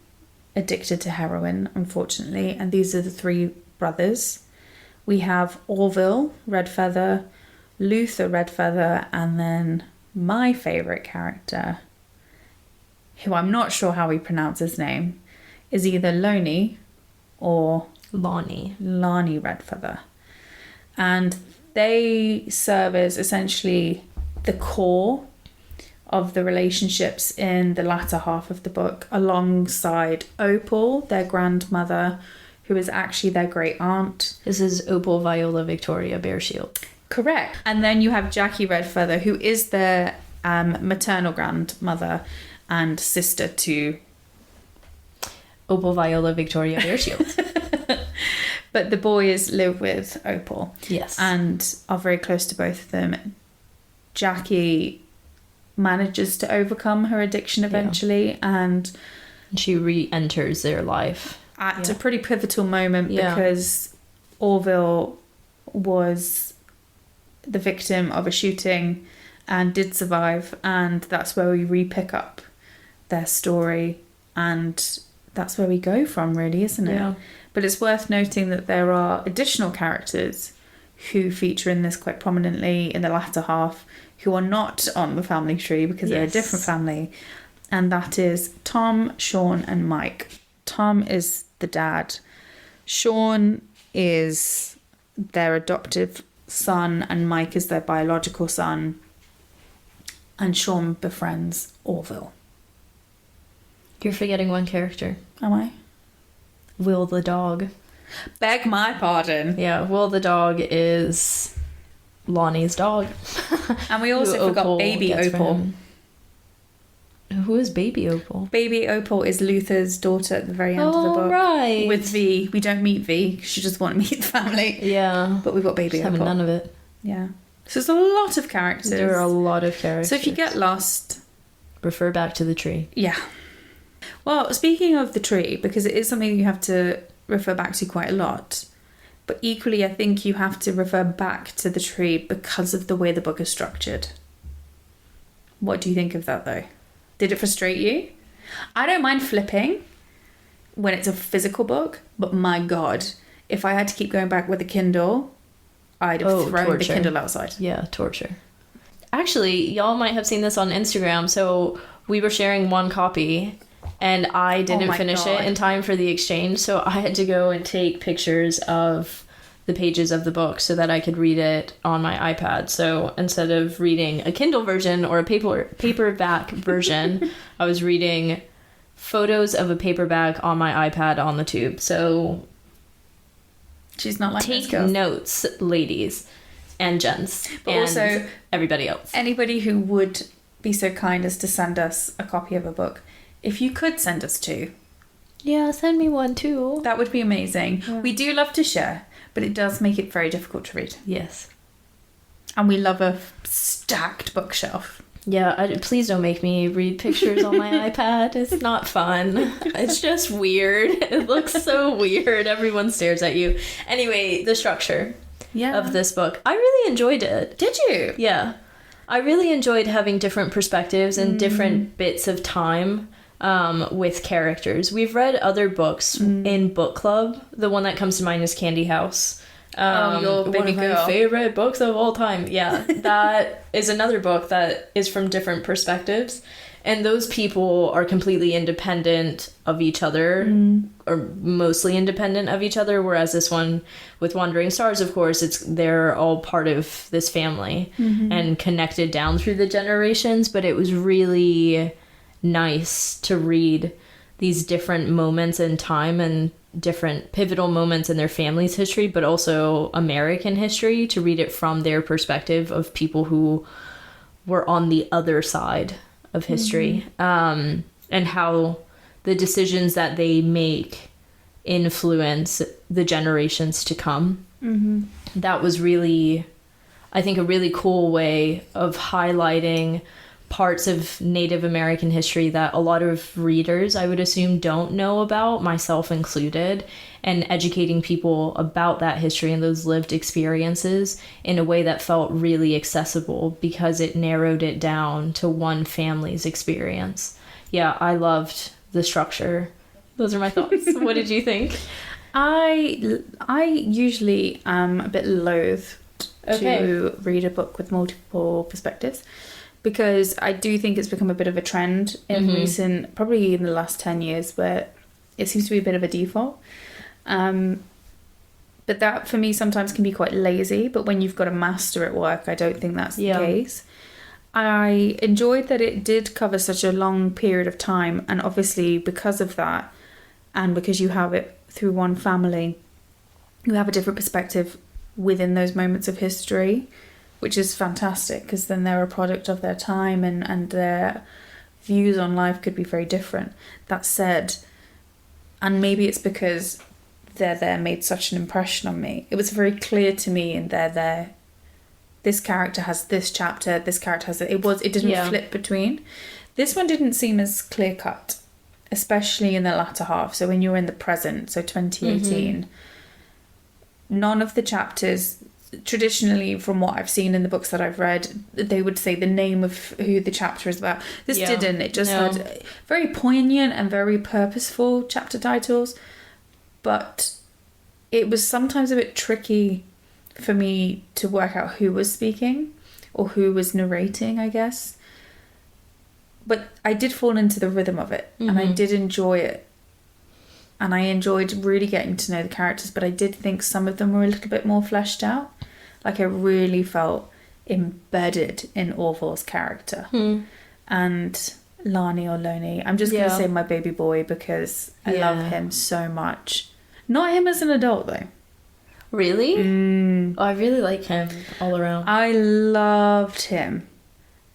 addicted to heroin, unfortunately. And these are the 3 brothers. We have Orville Redfeather, Luther Redfeather, and then my favourite character, who I'm not sure how we pronounce his name, is either Loney or Lonnie Redfeather. And they serve as essentially the core of the relationships in the latter half of the book, alongside Opal, their grandmother, who is actually their great aunt. This is Opal Viola Victoria Bearshield. Correct. And then you have Jackie Redfeather, who is their maternal grandmother and sister to Opal Viola Victoria Bearshield. But the boys live with Opal. Yes. And are very close to both of them. Jackie manages to overcome her addiction eventually, and she re-enters their life at a pretty pivotal moment, because Orville was the victim of a shooting and did survive, and that's where we re-pick up their story, and that's where we go from, really, isn't it? But it's worth noting that there are additional characters who feature in this quite prominently in the latter half, who are not on the family tree because they're a different family. And that is Tom, Sean, and Mike. Tom is the dad. Sean is their adoptive son, and Mike is their biological son. And Sean befriends Orville. You're forgetting one character. Am I? Will the dog. Beg my pardon. Yeah, Will the dog is Lonnie's dog. And we also forgot Baby Opal. Who is Baby Opal? Baby Opal is Luther's daughter at the very end of the book. Right. With V. We don't meet V. She just wants to meet the family. Yeah. But we've got Baby Opal. Having none of it. Yeah. So there's a lot of characters. There are a lot of characters. So if you get lost... refer back to the tree. Yeah. Well, speaking of the tree, because it is something you have to refer back to quite a lot, but equally I think you have to refer back to the tree because of the way the book is structured. What do you think of that, though? Did it frustrate you? I don't mind flipping when it's a physical book, but my God, if I had to keep going back with a Kindle, I'd have thrown torture. the Kindle outside. Yeah, torture. Actually, y'all might have seen this on Instagram. So we were sharing one copy and I didn't finish it in time for the exchange. So I had to go and take pictures of the pages of the book so that I could read it on my iPad. So instead of reading a Kindle version or a paperback version, I was reading photos of a paperback on my iPad on the tube. So she's not like take notes, ladies and gents, but and also everybody else. Anybody who would be so kind as to send us a copy of a book, if you could send us two. Yeah, send me one too. That would be amazing. Yeah. We do love to share, but it does make it very difficult to read. Yes. And we love a stacked bookshelf. Yeah, please don't make me read pictures on my iPad. It's not fun. It's just weird. It looks so weird. Everyone stares at you. Anyway, the structure of this book. I really enjoyed it. Did you? Yeah. I really enjoyed having different perspectives and different bits of time with characters. We've read other books in book club. The one that comes to mind is Candy House. Your Baby one of Girl. my favorite books of all time. Yeah, that is another book that is from different perspectives, and those people are completely independent of each other, or mostly independent of each other. Whereas this one with Wandering Stars, of course, they're all part of this family and connected down through the generations. But it was really nice to read these different moments in time and different pivotal moments in their family's history, but also American history, to read it from their perspective of people who were on the other side of history, and how the decisions that they make influence the generations to come. That was really, I think, a really cool way of highlighting parts of Native American history that a lot of readers, I would assume, don't know about, myself included, and educating people about that history and those lived experiences in a way that felt really accessible because it narrowed it down to one family's experience. Yeah, I loved the structure. Those are my thoughts. What did you think? I usually am a bit loath to read a book with multiple perspectives, because I do think it's become a bit of a trend in recent, probably in the last 10 years, where it seems to be a bit of a default. But that, for me, sometimes can be quite lazy. But when you've got a master at work, I don't think that's the case. I enjoyed that it did cover such a long period of time. And obviously, because of that, and because you have it through one family, you have a different perspective within those moments of history, which is fantastic, because then they're a product of their time and their views on life could be very different. That said, and maybe it's because They're There made such an impression on me. It was very clear to me in They're There, this character has this chapter, this character has it. It didn't flip between. This one didn't seem as clear cut, especially in the latter half. So when you're in the present, so 2018, none of the chapters, traditionally from what I've seen in the books that I've read, they would say the name of who the chapter is about. This didn't. It just had very poignant and very purposeful chapter titles, but it was sometimes a bit tricky for me to work out who was speaking or who was narrating, I guess. But I did fall into the rhythm of it, and I did enjoy it. And I enjoyed really getting to know the characters, but I did think some of them were a little bit more fleshed out. Like, I really felt embedded in Orville's character. And Lani or Loney, I'm just going to say my baby boy, because I love him so much. Not him as an adult, though. Really? Oh, I really like him all around. I loved him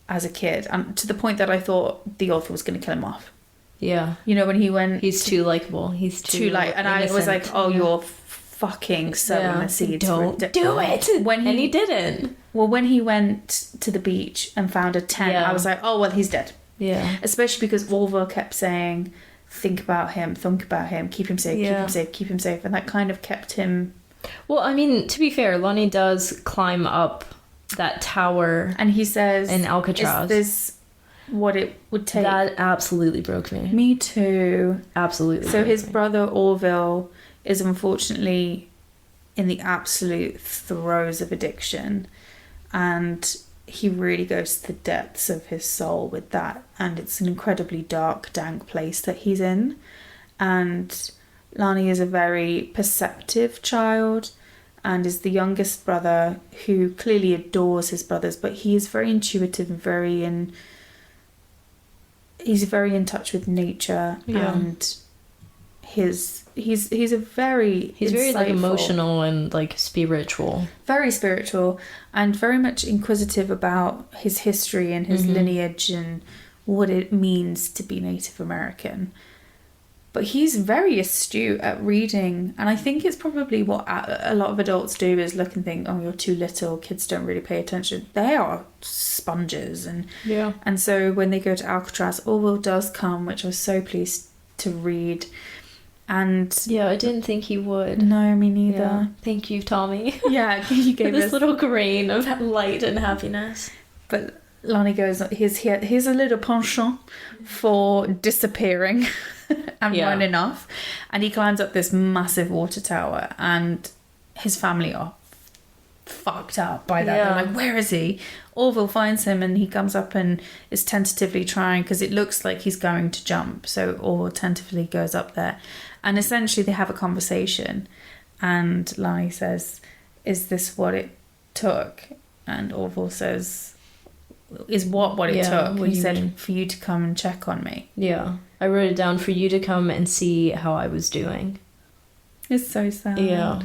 as a kid, and to the point that I thought the author was going to kill him off. Yeah. You know, when he went... He's too likable. He's too like... And innocent. I was like, oh, you're fucking sowing the seeds. Don't do it! And he didn't. Well, when he went to the beach and found a tent, I was like, oh, well, he's dead. Yeah. Especially because Orville kept saying, think about him, keep him safe, keep him safe, keep him safe. And that kind of kept him... Well, I mean, to be fair, Lonnie does climb up that tower. And he says... in Alcatraz. Is this what it would take? That absolutely broke me. Me too. Absolutely. So his brother Orville is unfortunately in the absolute throes of addiction. And he really goes to the depths of his soul with that. And it's an incredibly dark, dank place that he's in. And Lani is a very perceptive child and is the youngest brother who clearly adores his brothers, but he is very intuitive and he's very in touch with nature, and he's very like emotional and like spiritual. Very spiritual and very much inquisitive about his history and his lineage and what it means to be Native American. But he's very astute at reading, and I think it's probably what a lot of adults do is look and think, oh, you're too little, kids don't really pay attention. They are sponges, and so when they go to Alcatraz, Orwell does come, which I was so pleased to read. And I didn't think he would. No, me neither. Yeah. Thank you, Tommy. Yeah, you gave this little grain of light and happiness. But Lonnie goes, here's a little penchant for disappearing and running off. And he climbs up this massive water tower, and his family are fucked up by that. They're like, where is he? Orville finds him, and he comes up and is tentatively trying, because it looks like he's going to jump. So Orville tentatively goes up there, and essentially they have a conversation. And Lonnie says, is this what it took? And Orville says, is what it took? He said, for you to come and check on me. Yeah. I wrote it down for you to come and see how I was doing. It's so sad. Yeah.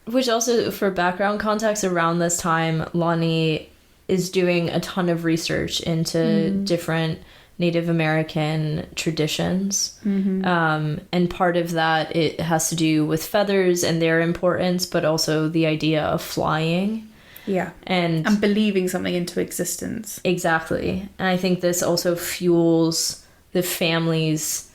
Which also, for background context, around this time, Lonnie is doing a ton of research into different Native American traditions. And part of that, it has to do with feathers and their importance, but also the idea of flying. Yeah. And believing something into existence. Exactly. And I think this also fuels the family's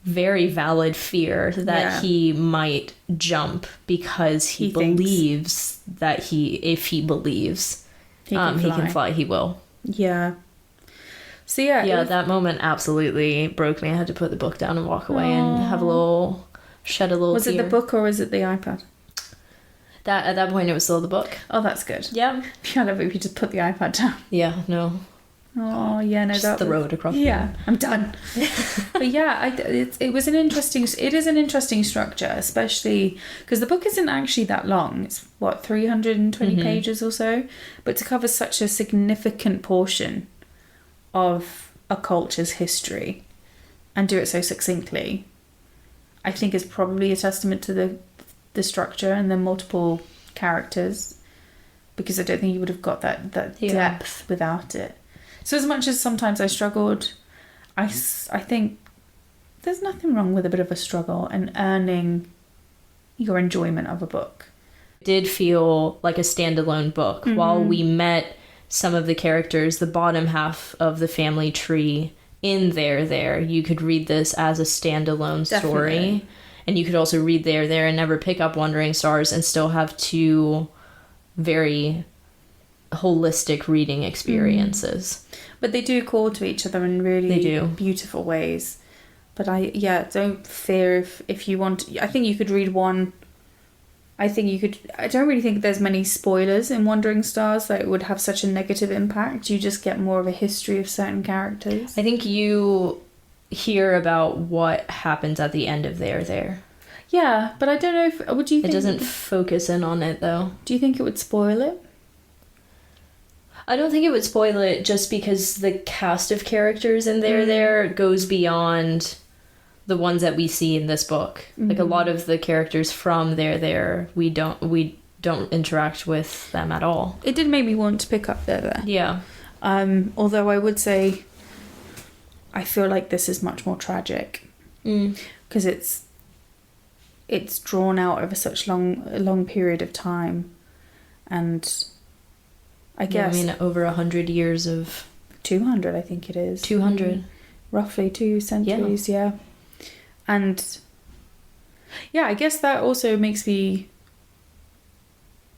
very valid fear that he might jump, because he believes that if he believes he can fly, he will. Yeah. So that moment absolutely broke me. I had to put the book down and walk away and have shed a little Was tear. it the book or was it the iPad? At that point, it was still the book. Oh, that's good. Yeah. I love it if you just put the iPad down. Yeah, no. Oh, yeah, no, just the road across. Yeah, I'm done. But yeah, it is an interesting structure, especially because the book isn't actually that long. It's 320 pages or so, but to cover such a significant portion of a culture's history and do it so succinctly, I think is probably a testament to the structure and the multiple characters, because I don't think you would have got that depth without it. So as much as sometimes I struggled, I think there's nothing wrong with a bit of a struggle and earning your enjoyment of a book. It did feel like a standalone book. While we met some of the characters, the bottom half of the family tree in there, you could read this as a standalone story. And you could also read there and never pick up Wandering Stars and still have two very holistic reading experiences. But they do call to each other in really beautiful ways. But don't fear if you want. I think you could read one I think you could. I don't really think there's many spoilers in Wandering Stars that it would have such a negative impact. You just get more of a history of certain characters. I think you hear about what happens at the end of There. Yeah, but I don't know if. Would you think it doesn't focus in on it, though. Do you think it would spoil it? I don't think it would spoil it just because the cast of characters in There goes beyond the ones that we see in this book. Like a lot of the characters from There, we don't interact with them at all. It did make me want to pick up There. Yeah. Although I would say I feel like this is much more tragic because it's drawn out over such a long period of time, and I guess over 100 years of 200, I think it is 200, roughly 2 centuries, yeah. And yeah, I guess that also makes me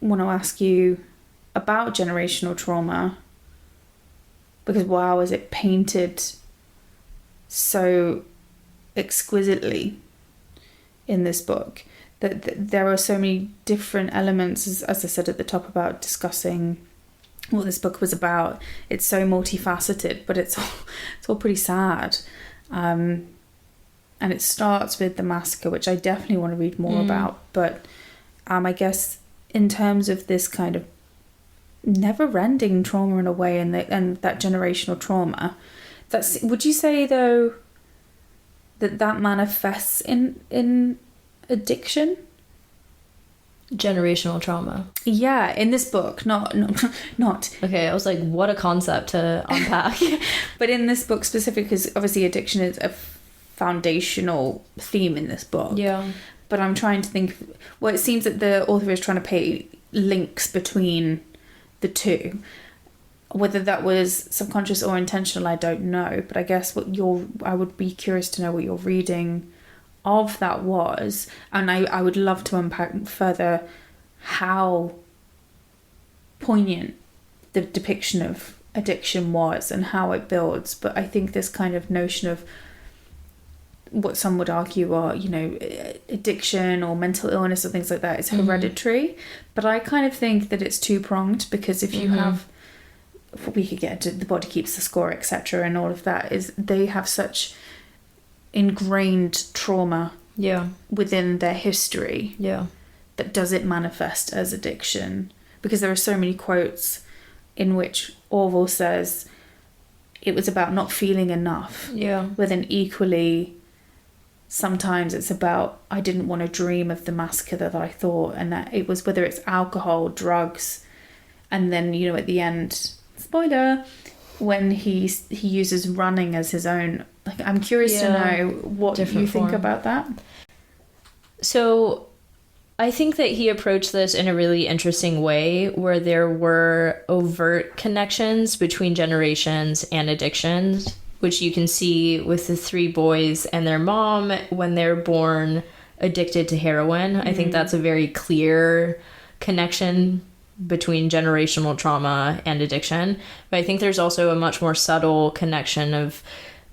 want to ask you about generational trauma, because wow, is it painted so exquisitely in this book that there are so many different elements, as I said at the top about discussing what this book was about. It's so multifaceted, but it's all pretty sad, and it starts with the massacre, which I definitely want to read more about, but I guess in terms of this kind of never-ending trauma in a way, and that generational trauma, would you say though that manifests in addiction? Generational trauma. Yeah, in this book, not. Okay, I was like, what a concept to unpack. But in this book specifically, because obviously addiction is a foundational theme in this book. Yeah. But I'm trying to think. Well, it seems that the author is trying to pay links between the two. Whether that was subconscious or intentional, I don't know. But I guess I would be curious to know what your reading of that was, and I would love to unpack further how poignant the depiction of addiction was and how it builds. But I think this kind of notion of what some would argue are, addiction or mental illness or things like that is hereditary. But I kind of think that it's two-pronged, because if you have, we could get into the body keeps the score, etc., and all of that, is they have such ingrained trauma within their history that does it manifest as addiction. Because there are so many quotes in which Orwell says it was about not feeling enough, but then equally sometimes it's about I didn't want to dream of the massacre that I thought, and that it was whether it's alcohol, drugs, and then at the end, spoiler, when he uses running as his own. Like, I'm curious to know what you think about that. So I think that he approached this in a really interesting way, where there were overt connections between generations and addictions, which you can see with the 3 boys and their mom when they're born addicted to heroin. I think that's a very clear connection between generational trauma and addiction. But I think there's also a much more subtle connection of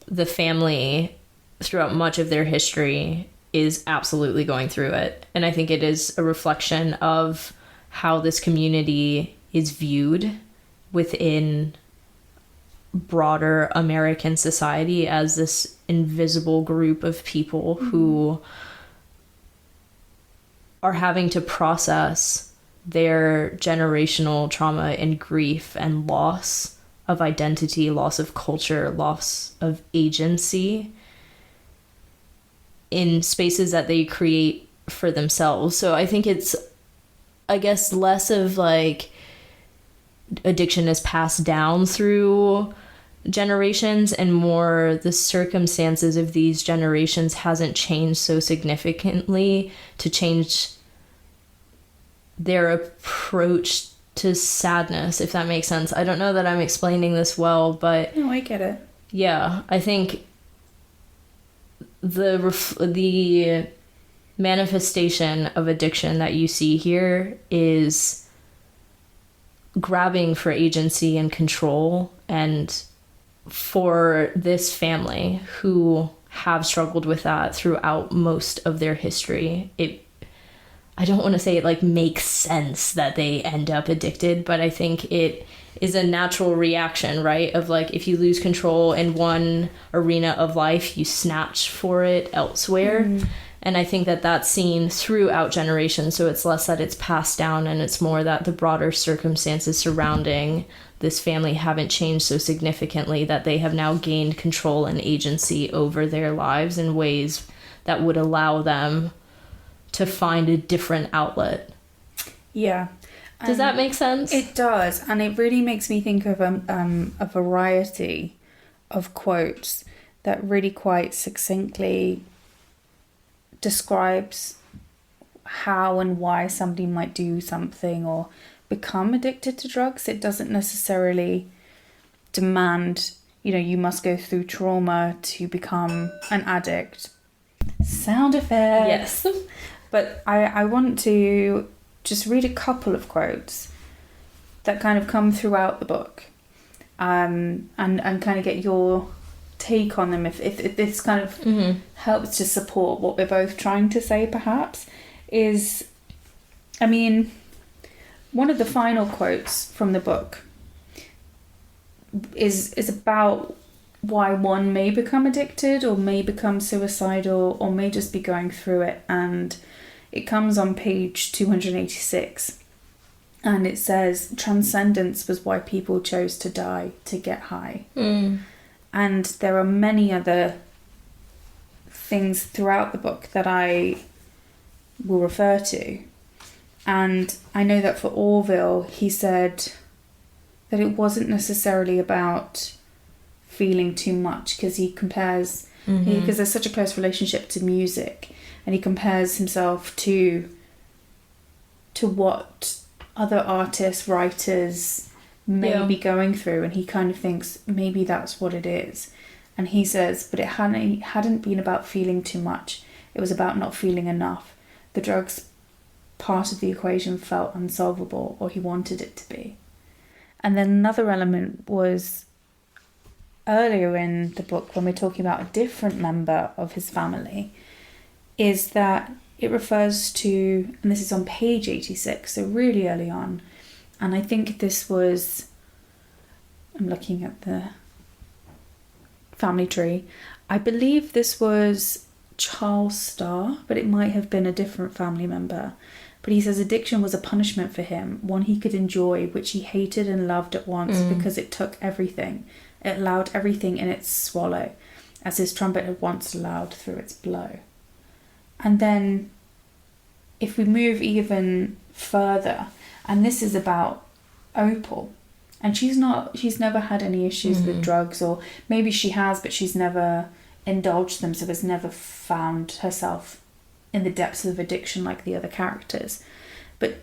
the family throughout much of their history is absolutely going through it. And I think it is a reflection of how this community is viewed within broader American society as this invisible group of people who are having to process their generational trauma and grief and loss of identity, loss of culture, loss of agency in spaces that they create for themselves. So I think it's, I guess, less of like addiction is passed down through generations and more the circumstances of these generations hasn't changed so significantly to change their approach to sadness, if that makes sense. I don't know that I'm explaining this well, but no, I get it. Yeah, I think the manifestation of addiction that you see here is grabbing for agency and control, and for this family who have struggled with that throughout most of their history, I don't want to say it like makes sense that they end up addicted, but I think it is a natural reaction, right? Of like, if you lose control in one arena of life, you snatch for it elsewhere. And I think that that's seen throughout generations. So it's less that it's passed down, and it's more that the broader circumstances surrounding this family haven't changed so significantly that they have now gained control and agency over their lives in ways that would allow them to find a different outlet. Yeah. Does that make sense? It does, and it really makes me think of a variety of quotes that really quite succinctly describes how and why somebody might do something or become addicted to drugs. It doesn't necessarily demand, you must go through trauma to become an addict. Sound effects. Yes. But I want to just read a couple of quotes that kind of come throughout the book, and kind of get your take on them, if this kind of helps to support what we're both trying to say, perhaps. One of the final quotes from the book is about why one may become addicted or may become suicidal or may just be going through it, and it comes on page 286, and it says, "Transcendence was why people chose to die, to get high." And there are many other things throughout the book that I will refer to. And I know that for Orville, he said that it wasn't necessarily about feeling too much, because he compares, because there's such a close relationship to music, and he compares himself to what other artists, writers may be going through, and he kind of thinks maybe that's what it is. And he says, but it hadn't been about feeling too much. It was about not feeling enough. The drugs part of the equation felt unsolvable, or he wanted it to be. And then another element was earlier in the book, when we're talking about a different member of his family, is that it refers to, and this is on page 86, so really early on, and I think this was, I'm looking at the family tree, I believe this was Charles Starr, but it might have been a different family member. But he says addiction was a punishment for him, one he could enjoy, which he hated and loved at once, because it took everything. It allowed everything in its swallow, as his trumpet had once allowed through its blow. And then if we move even further, and this is about Opal, and she's never had any issues with drugs, or maybe she has, but she's never indulged them, so has never found herself in the depths of addiction like the other characters. But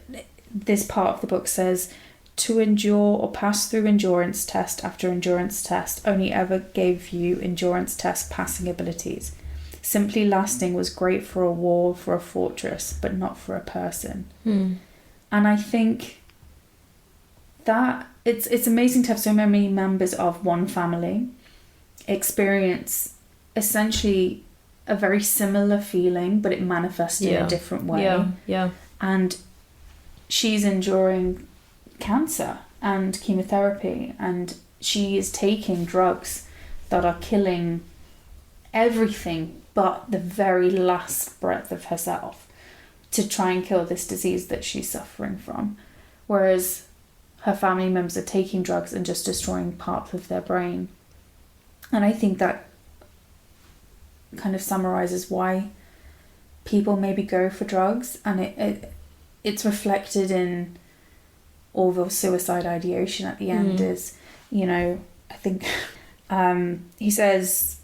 this part of the book says, to endure or pass through endurance test after endurance test only ever gave you endurance test passing abilities. Simply lasting was great for a wall, for a fortress, but not for a person. And I think that it's amazing to have so many members of one family experience essentially a very similar feeling, but it manifests in a different way. And she's enduring cancer and chemotherapy, and she is taking drugs that are killing everything but the very last breath of herself to try and kill this disease that she's suffering from, whereas her family members are taking drugs and just destroying parts of their brain. And I think that kind of summarizes why people maybe go for drugs, and it's reflected in Orville's suicide ideation at the end. Is, I think he says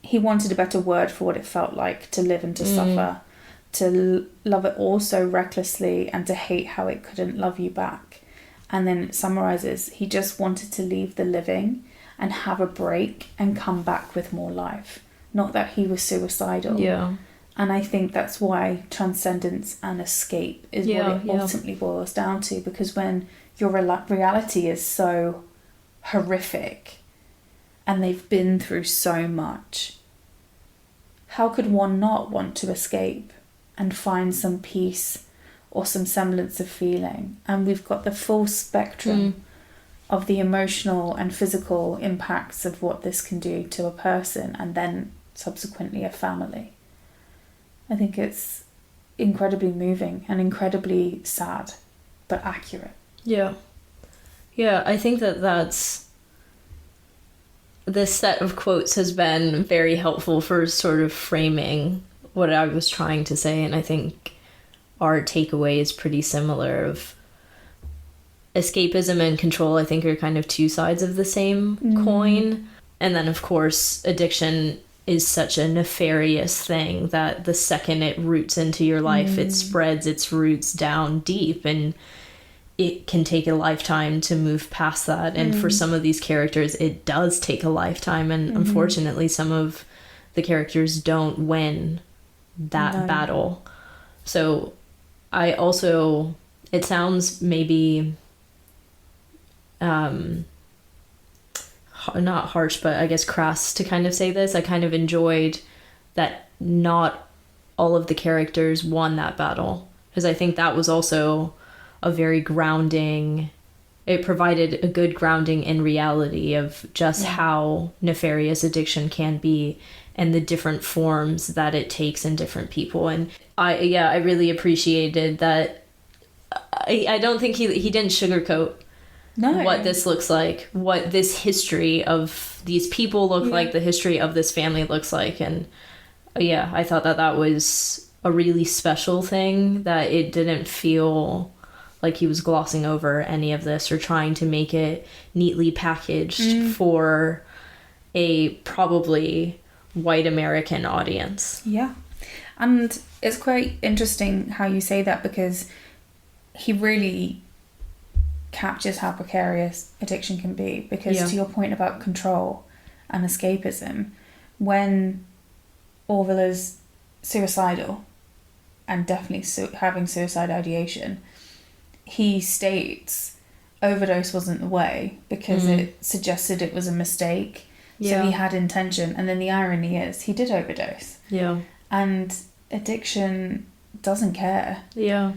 he wanted a better word for what it felt like to live and to suffer, to love it all so recklessly and to hate how it couldn't love you back. And then it summarizes, he just wanted to leave the living and have a break and come back with more life. Not that he was suicidal. And I think that's why transcendence and escape is what it ultimately boils down to, because when your reality is so horrific and they've been through so much, how could one not want to escape and find some peace or some semblance of feeling. And we've got the full spectrum of the emotional and physical impacts of what this can do to a person and then subsequently a family. I think it's incredibly moving and incredibly sad, but accurate. Yeah. Yeah, I think that's... This set of quotes has been very helpful for sort of framing what I was trying to say, and I think our takeaway is pretty similar of escapism and control, I think, are kind of two sides of the same coin. And then, of course, addiction is such a nefarious thing that the second it roots into your life, it spreads its roots down deep, and it can take a lifetime to move past that. And for some of these characters, it does take a lifetime, and unfortunately, some of the characters don't win that battle. So I also, it sounds maybe not harsh, but I guess crass to kind of say this. I kind of enjoyed that not all of the characters won that battle, because I think that was also a very grounding, it provided a good grounding in reality of just how nefarious addiction can be and the different forms that it takes in different people. And I really appreciated that. I don't think he didn't sugarcoat what this looks like, what this history of these people look like, the history of this family looks like. And I thought that was a really special thing, that it didn't feel like he was glossing over any of this or trying to make it neatly packaged for a probably white American audience. Yeah. And it's quite interesting how you say that, because he really captures how precarious addiction can be. Because to your point about control and escapism, when Orville is suicidal and definitely having suicide ideation, he states overdose wasn't the way because it suggested it was a mistake. So he had intention. And then the irony is he did overdose. Yeah. And addiction doesn't care. Yeah.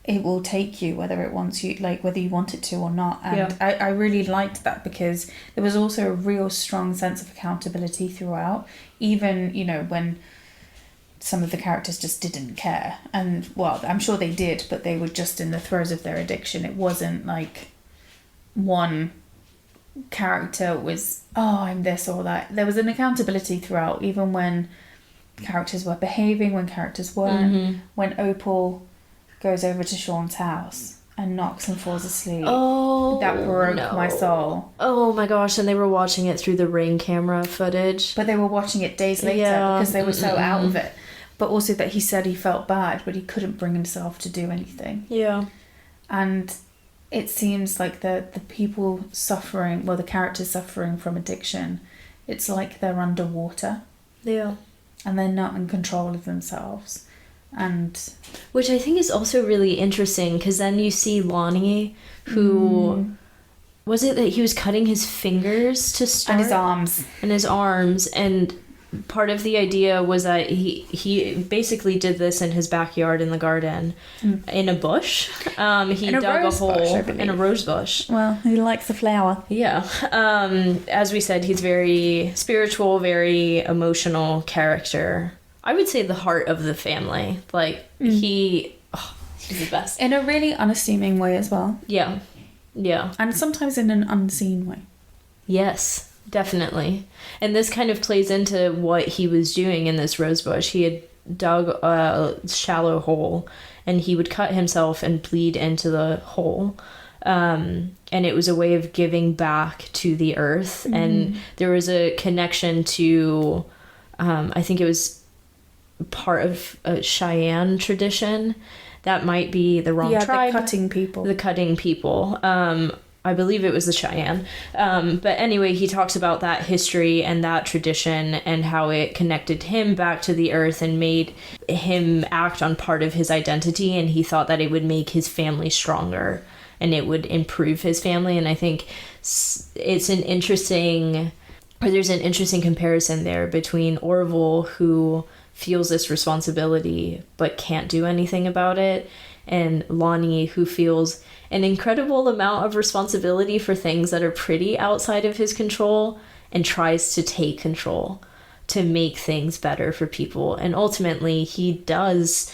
It will take you whether it wants you, like whether you want it to or not. And I really liked that, because there was also a real strong sense of accountability throughout. Even, when some of the characters just didn't care. And, well, I'm sure they did, but they were just in the throes of their addiction. It wasn't like one character was, I'm this or that. There was an accountability throughout, even when characters were behaving, when characters weren't. When Opal goes over to Sean's house and knocks and falls asleep. Oh, that broke my soul. Oh my gosh, and they were watching it through the Ring camera footage. But they were watching it days later because they were so out of it. But also that he said he felt bad, but he couldn't bring himself to do anything. Yeah. And it seems like the people suffering, well, the characters suffering from addiction, it's like they're underwater. Yeah. And they're not in control of themselves. And which I think is also really interesting, because then you see Lonnie, who was it that he was cutting his fingers to start, and his arms, and part of the idea was that he basically did this in his backyard in the garden, in a bush. He dug a hole in a rose bush. Well, he likes the flower. Yeah. As we said, he's very spiritual, very emotional character. I would say the heart of the family. Like, he's the best. In a really unassuming way as well. Yeah. Yeah. And sometimes in an unseen way. Yes, definitely. And this kind of plays into what he was doing in this rose bush. He had dug a shallow hole, and he would cut himself and bleed into the hole. And it was a way of giving back to the earth. And there was a connection to, I think it was part of a Cheyenne tradition. That might be the wrong tribe. The cutting people. The cutting people. I believe it was the Cheyenne. But anyway, he talks about that history and that tradition and how it connected him back to the earth and made him act on part of his identity. And he thought that it would make his family stronger and it would improve his family. And I think it's an interesting, or there's an interesting comparison there between Orville, who feels this responsibility but can't do anything about it, and Lonnie, who feels an incredible amount of responsibility for things that are pretty outside of his control and tries to take control to make things better for people. And ultimately, he does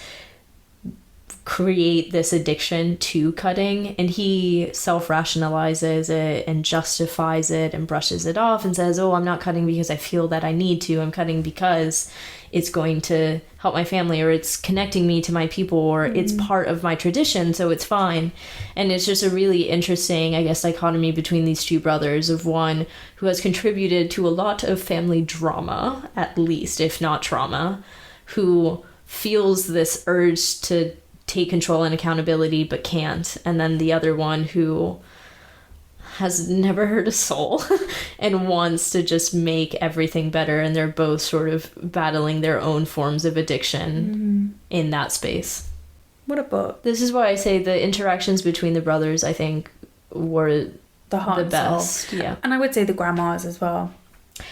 create this addiction to cutting, and he self-rationalizes it and justifies it and brushes it off and says, oh, I'm not cutting because I feel that I need to. I'm cutting because it's going to help my family, or it's connecting me to my people, or it's part of my tradition, so it's fine. And it's just a really interesting, I guess, dichotomy between these two brothers, of one who has contributed to a lot of family drama, at least, if not trauma, who feels this urge to take control and accountability but can't, and then the other one who has never hurt a soul and wants to just make everything better, and they're both sort of battling their own forms of addiction in that space. What a book. This is why I say the interactions between the brothers, I think, were the best. Soul. Yeah. And I would say the grandmas as well.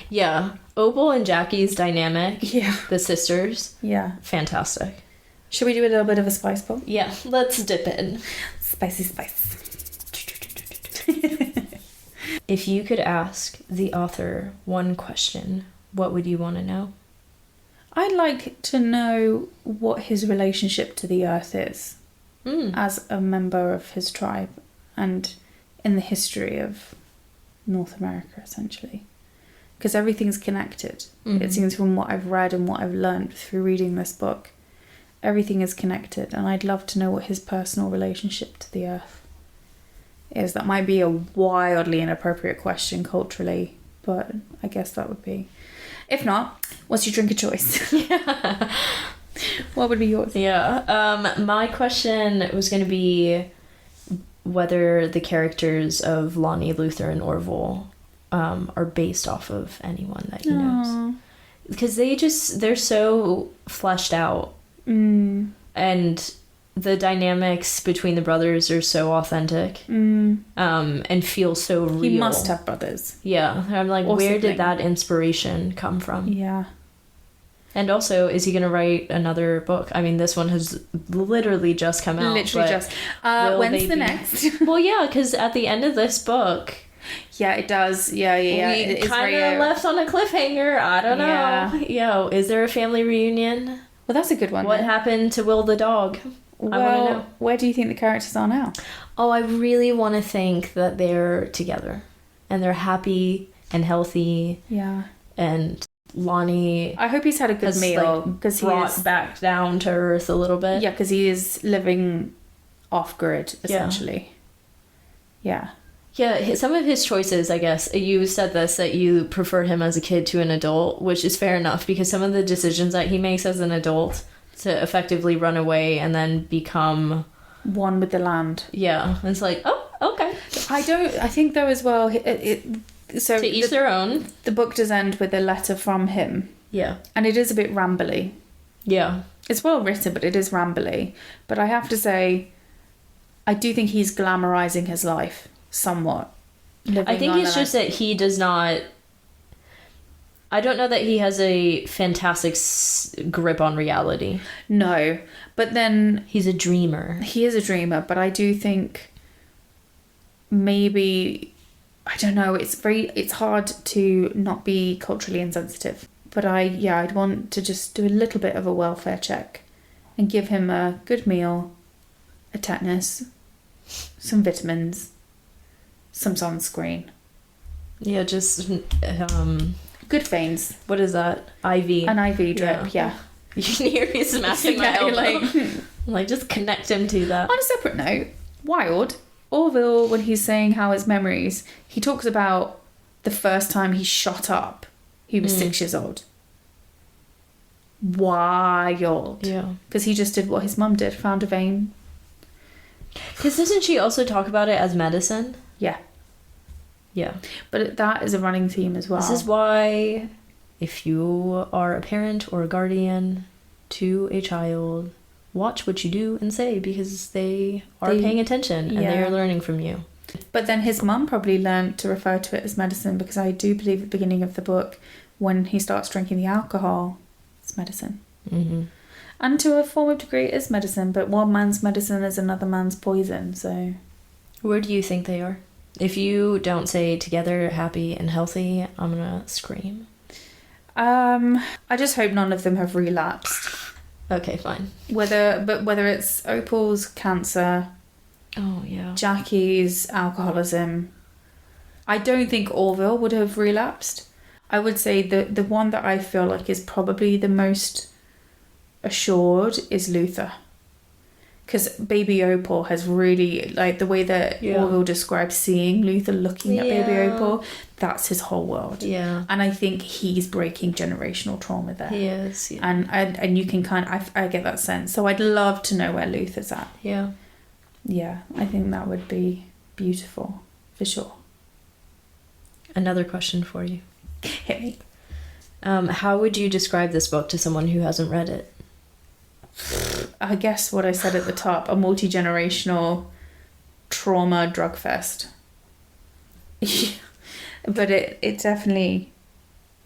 Yeah. Opal and Jackie's dynamic. Yeah. The sisters. Yeah. Fantastic. Should we do a little bit of a spice book? Yeah, let's dip in. Spicy spice. If you could ask the author one question, what would you want to know? I'd like to know what his relationship to the earth is as a member of his tribe and in the history of North America, essentially. Because everything's connected. It seems from what I've read and what I've learned through reading this book. Everything is connected, and I'd love to know what his personal relationship to the earth is. That might be a wildly inappropriate question culturally, but I guess that would be. If not, what's your drink of choice? Yeah. What would be yours? Yeah. My question was going to be whether the characters of Lonnie, Luther, and Orville are based off of anyone that he knows. Because they're so fleshed out. And the dynamics between the brothers are so authentic and feel so real. He must have brothers. Yeah. I'm like, where did that inspiration come from? Yeah. And also, is he going to write another book? I mean, this one has literally just come out. Literally just. When's the next? Well, yeah, because at the end of this book... Yeah, it does. Yeah. We kind of left on a cliffhanger. I don't know. Yeah. Is there a family reunion? Well, that's a good one. What happened to Will the dog? I want to know. Where do you think the characters are now? Oh, I really want to think that they're together. And they're happy and healthy. Yeah. And Lonnie... I hope he's had a good meal. Because brought back down to earth a little bit. Yeah, because he is living off-grid, essentially. Yeah. Yeah, some of his choices, I guess, you said this, that you preferred him as a kid to an adult, which is fair enough, because some of the decisions that he makes as an adult to effectively run away and then become... one with the land. Yeah, it's like, oh, okay. I think, though, as well, so to each their own. The book does end with a letter from him. Yeah. And it is a bit rambly. Yeah. It's well written, but it is rambly. But I have to say, I do think he's glamorizing his life. Somewhat. I think it's just that he does not... I don't know that he has a fantastic grip on reality. No, but then... He's a dreamer. He is a dreamer, but I do think maybe... I don't know, it's hard to not be culturally insensitive. But I'd want to just do a little bit of a welfare check and give him a good meal, a tetanus, some vitamins... some sunscreen. Yeah, just... good veins. What is that? IV. An IV drip, yeah. You can hear me smashing my elbow. Like, just connect him to that. On a separate note, wild, Orville, when he's saying how his memories, he talks about the first time he shot up. He was 6 years old. Wild. Yeah. Because he just did what his mum did, found a vein. Because doesn't she also talk about it as medicine? Yeah. Yeah. But that is a running theme as well. This is why, if you are a parent or a guardian to a child, watch what you do and say, because they are paying attention and they are learning from you. But then his mum probably learned to refer to it as medicine, because I do believe at the beginning of the book, when he starts drinking the alcohol, it's medicine. Mm-hmm. And to a form of degree, it is medicine, but one man's medicine is another man's poison, so... Where do you think they are? If you don't say together, happy and healthy, I'm gonna scream. I just hope none of them have relapsed. Okay, fine. Whether it's Opal's cancer, Oh, yeah. Jackie's alcoholism, I don't think Orville would have relapsed. I would say the one that I feel like is probably the most assured is Luther. Because baby Opal has really, like, the way that Orville describes seeing Luther looking at baby Opal, that's his whole world. Yeah. And I think he's breaking generational trauma there. He is, yeah. And you can I get that sense. So I'd love to know where Luther's at. Yeah. Yeah, I think that would be beautiful, for sure. Another question for you. Hit me. How would you describe this book to someone who hasn't read it? I guess what I said at the top, a multi-generational trauma drug fest. But it definitely,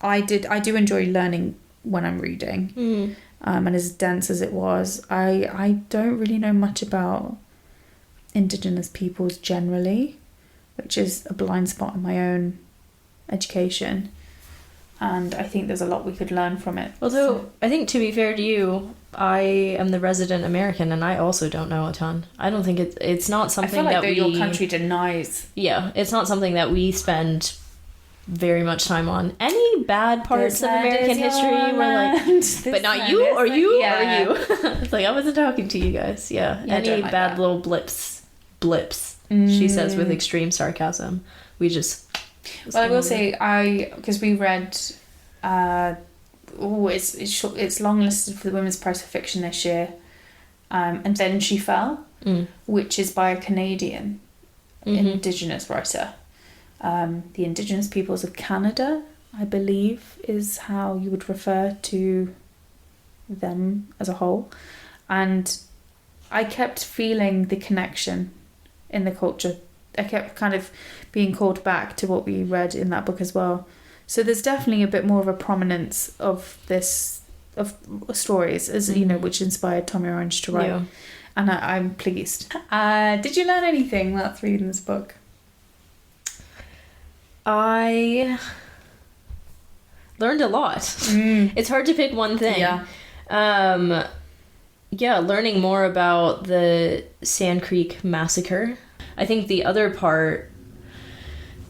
I do enjoy learning when I'm reading. And as dense as it was, I don't really know much about Indigenous peoples generally, which is a blind spot in my own education. And I think there's a lot we could learn from it. Although, I think, to be fair to you, I am the resident American and I also don't know a ton. I don't think it's not something I feel like that your country denies. Yeah, it's not something that we spend very much time on. Any bad parts of American history we're like, but not you or you or you. It's like, I wasn't talking to you guys. Yeah, any like bad little blips, she says with extreme sarcasm. We just... Well, I will say, because we read, it's longlisted for the Women's Prize for Fiction this year, and Then She Fell, which is by a Canadian Indigenous writer. The Indigenous peoples of Canada, I believe, is how you would refer to them as a whole. And I kept feeling the connection in the culture. I kept kind of being called back to what we read in that book as well. So there's definitely a bit more of a prominence of stories, as you know, which inspired Tommy Orange to write. Yeah. And I'm pleased. Did you learn anything whilst reading this book? I learned a lot. It's hard to pick one thing. Yeah. Learning more about the Sand Creek Massacre. I think the other part,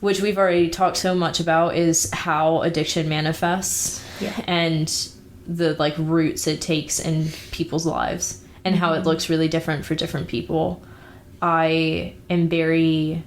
which we've already talked so much about, is how addiction manifests and the roots it takes in people's lives and how it looks really different for different people. I am very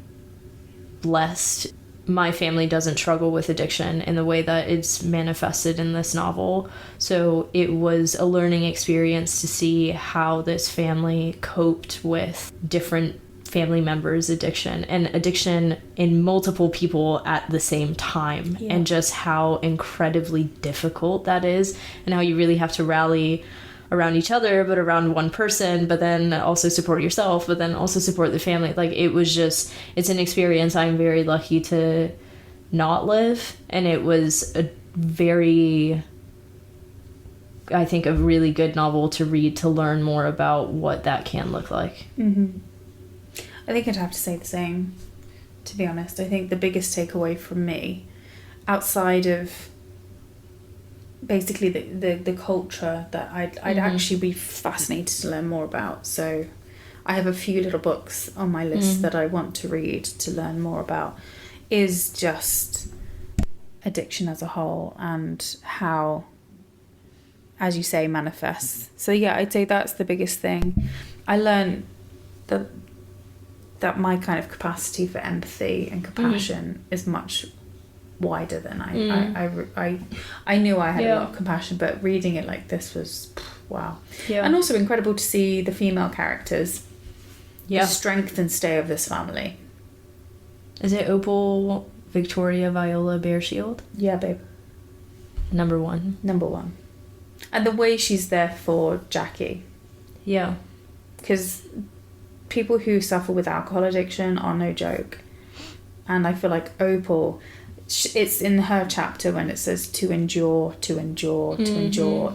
blessed. My family doesn't struggle with addiction in the way that it's manifested in this novel. So it was a learning experience to see how this family coped with different family members' addiction and addiction in multiple people at the same time, and just how incredibly difficult that is, and how you really have to rally around each other, but around one person, but then also support yourself, but then also support the family. It's an experience I'm very lucky to not live, and it was a really good novel to read to learn more about what that can look like. I think I'd have to say the same, to be honest. I think the biggest takeaway from me, outside of basically the culture that I'd actually be fascinated to learn more about. So I have a few little books on my list that I want to read to learn more about, is just addiction as a whole and how, as you say, manifests. So yeah, I'd say that's the biggest thing. I learned that my kind of capacity for empathy and compassion is much wider than I knew I had a lot of compassion, but reading it like this was wow. And also incredible to see the female characters, the strength and stay of this family. Is it Opal, Victoria, Viola, Bearshield? Yeah, babe. Number one. And the way she's there for Jackie. Yeah. Because people who suffer with alcohol addiction are no joke. And I feel like Opal, it's in her chapter when it says to endure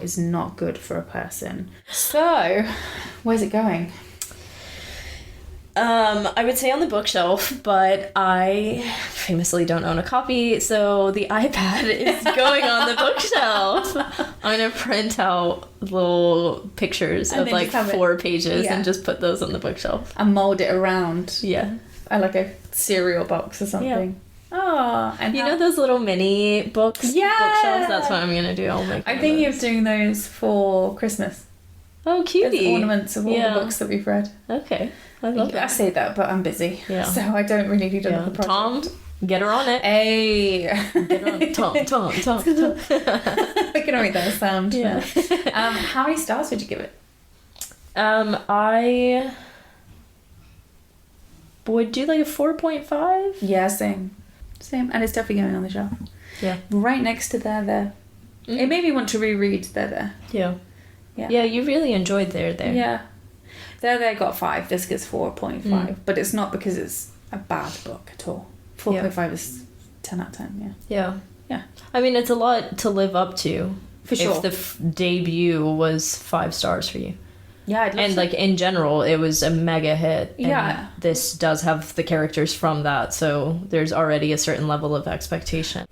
is not good for a person. So, where's it going? I would say on the bookshelf, but I famously don't own a copy, so the iPad is going on the bookshelf. I'm gonna print out little pictures And of then like just have 4 pages yeah. and just put those on the bookshelf. And mould it around. Yeah. Like a cereal box or something. Oh, and You know those little mini books? Yeah. Bookshelves? That's what I'm gonna do. I'll make I'm one thinking of of doing those for Christmas. Oh, As cutie. ornaments of all the books that we've read. Okay. I love I that. say that, but I'm busy. Yeah. So I don't really need another project. Tom, get her on it. Hey. Get her on it. Tom. I can make that sound. Yeah. How many stars would you give it? I would do like a 4.5. Yeah, same. And it's definitely going on the shelf. Yeah. Right next to There. It made me want to reread There. Yeah. Yeah. Yeah, you really enjoyed There. Yeah. There got 5. This gets 4.5. But it's not because it's a bad book at all. 4.5 is 10 out of 10, yeah. Yeah. Yeah. I mean, it's a lot to live up to. For sure. If the debut was 5 stars for you. Yeah, I'd love And to. like in general, it was a mega hit. And Yeah. this does have the characters from that, so there's already a certain level of expectation.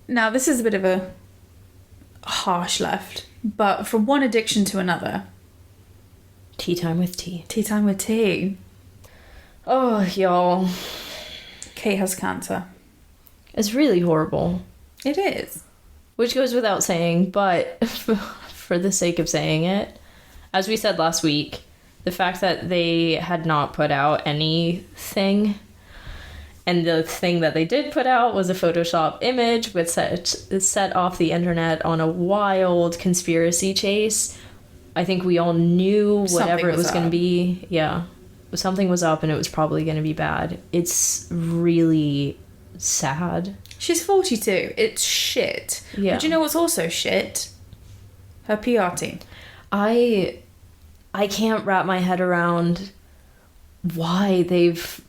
Now, this is a bit of a harsh left, but from one addiction to another. Tea time with tea. Tea time with tea. Oh, y'all. Kate has cancer. It's really horrible. It is. Which goes without saying, but for the sake of saying it, as we said last week, the fact that they had not put out anything, and the thing that they did put out was a Photoshop image which set off the internet on a wild conspiracy chase. I think we all knew whatever it was going to be. Yeah. Something was up and it was probably going to be bad. It's really sad. She's 42. It's shit. Yeah. But you know what's also shit? Her PR team. I can't wrap my head around why they've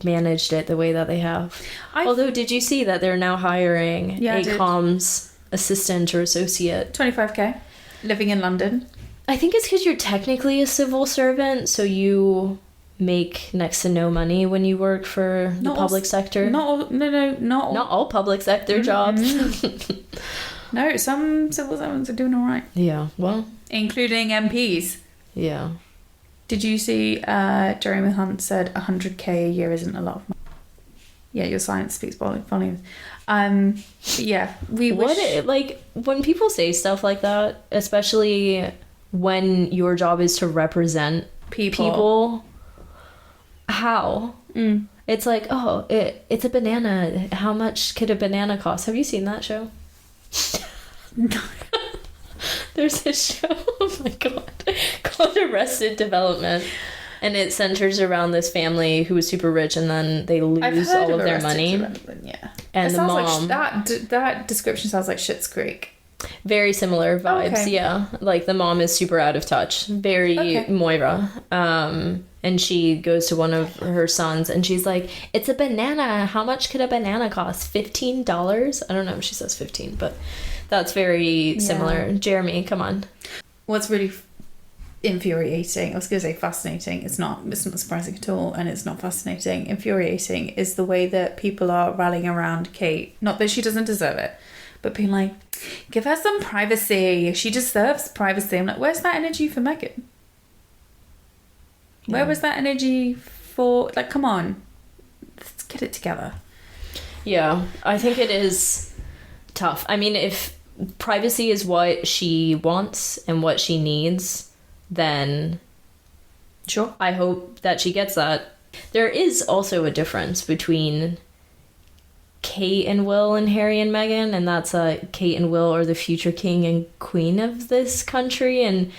managed it the way that they have. Although, did you see that they're now hiring a comms assistant or associate? 25k. Living in London. I think it's because you're technically a civil servant, so you make next to no money when you work for the public sector. Not all public sector jobs. No, some civil servants are doing all right. Yeah, well, including MPs. Yeah. Did you see Jeremy Hunt said 100k a year isn't a lot of money? Yeah, your science speaks volumes. Yeah, we wish... when people say stuff like that, especially when your job is to represent people how? It's like, oh, it's a banana. How much could a banana cost? Have you seen that show? There's a show, oh my god, called Arrested Development, and it centers around this family who is super rich and then they lose all of their money. Yeah, and the mom. That description sounds like Schitt's Creek. Very similar vibes, okay. Yeah. Like the mom is super out of touch, very Moira. And she goes to one of her sons and she's like, "It's a banana. How much could a banana cost? $15?" I don't know if she says 15, but that's very similar. Jeremy, come on. What's really infuriating, I was going to say fascinating, it's not surprising at all, and it's not fascinating. Infuriating is the way that people are rallying around Kate. Not that she doesn't deserve it, but being like, give her some privacy. She deserves privacy. I'm like, where's that energy for Meghan? Yeah. Where was that energy for, like, come on, let's get it together. Yeah, I think it is tough. I mean, if privacy is what she wants and what she needs, then sure, I hope that she gets that. There is also a difference between Kate and Will and Harry and Meghan, and that's Kate and Will are the future king and queen of this country, and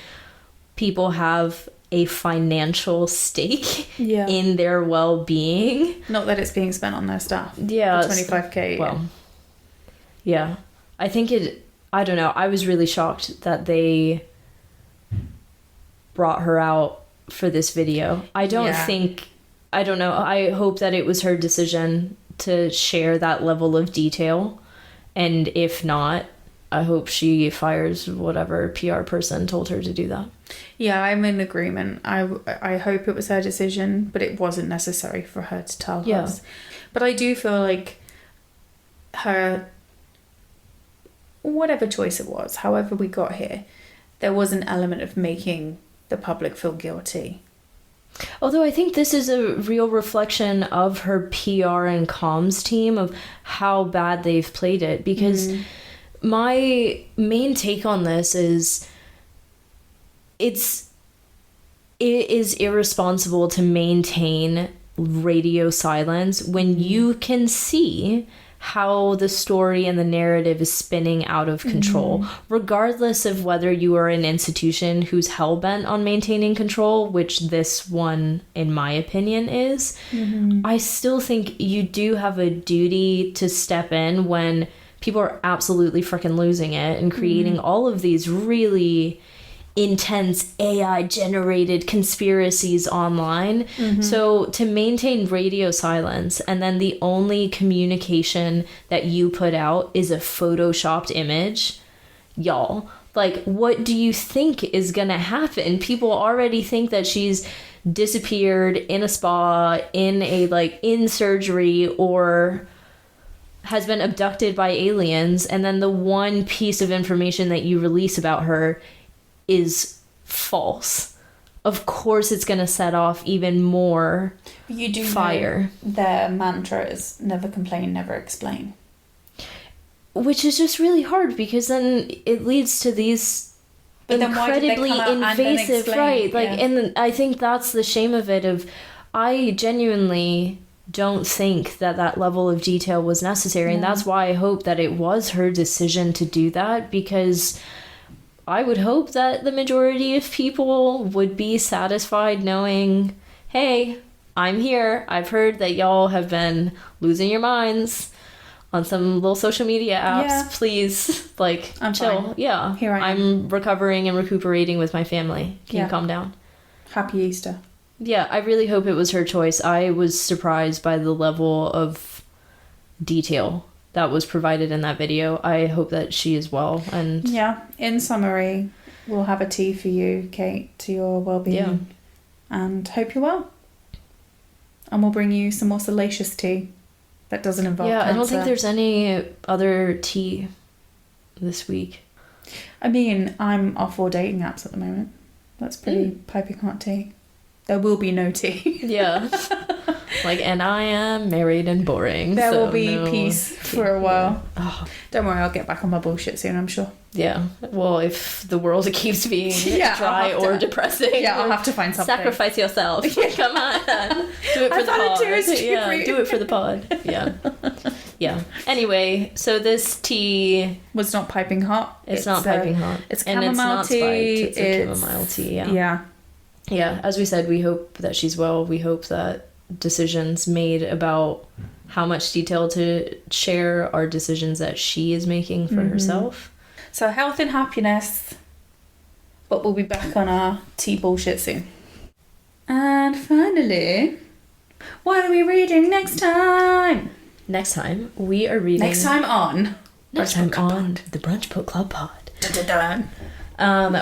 people have a financial stake in their well-being. Not that it's being spent on their staff. Yeah. 25k. Well, yeah. I think I don't know. I was really shocked that they brought her out for this video. I don't know. I hope that it was her decision to share that level of detail. And if not, I hope she fires whatever PR person told her to do that. Yeah, I'm in agreement. I hope it was her decision, but it wasn't necessary for her to tell us. But I do feel like her, whatever choice it was, however we got here, there was an element of making the public feel guilty. Although I think this is a real reflection of her PR and comms team, of how bad they've played it. Because my main take on this is it is irresponsible to maintain radio silence when you can see how the story and the narrative is spinning out of control, regardless of whether you are an institution who's hell-bent on maintaining control, which this one, in my opinion, is. I still think you do have a duty to step in when people are absolutely freaking losing it and creating all of these really intense AI-generated conspiracies online. So to maintain radio silence, and then the only communication that you put out is a photoshopped image, y'all, like, what do you think is gonna happen? People already think that she's disappeared in a spa, in surgery, or has been abducted by aliens, and then the one piece of information that you release about her is false. Of course it's going to set off even more You do fire. know their mantra is never complain, never explain. Which is just really hard, because then it leads to these incredibly invasive, right? Like, and I think that's the shame of it. I genuinely don't think that level of detail was necessary, and that's why I hope that it was her decision to do that, because I would hope that the majority of people would be satisfied knowing, hey, I'm here. I've heard that y'all have been losing your minds on some little social media apps. Yeah. Please, like, I'm chill. fine. Yeah. Here I am. I'm recovering and recuperating with my family. Can you calm down? Happy Easter. Yeah, I really hope it was her choice. I was surprised by the level of detail that was provided in that video. I hope that she is well. And yeah, in summary, we'll have a tea for you, Kate, to your well-being, and hope you're well. And we'll bring you some more salacious tea that doesn't involve cancer. I don't think there's any other tea this week. I mean, I'm off all dating apps at the moment. That's pretty piping hot tea. There will be no tea. Yeah. Like, and I am married and boring. There so will be no peace tea. for a while. Oh. Don't worry, I'll get back on my bullshit soon, I'm sure. Yeah. Well, if the world keeps being dry or depressing. Yeah, I'll have to find something. Sacrifice yourself. Come on. Do it for the pod. Do it for the pod. Yeah. Yeah. Anyway, so this tea was not piping hot. It's not piping hot. It's chamomile chamomile and it's not tea. spiked. It's a chamomile tea, Yeah. Yeah, as we said, we hope that she's well. We hope that decisions made about how much detail to share are decisions that she is making for herself. So health and happiness. But we'll be back on our tea bullshit soon. And finally, what are we reading next time? Next time, we are reading... Next time on the Brunch Book Club Pod. Dun-dun-dun.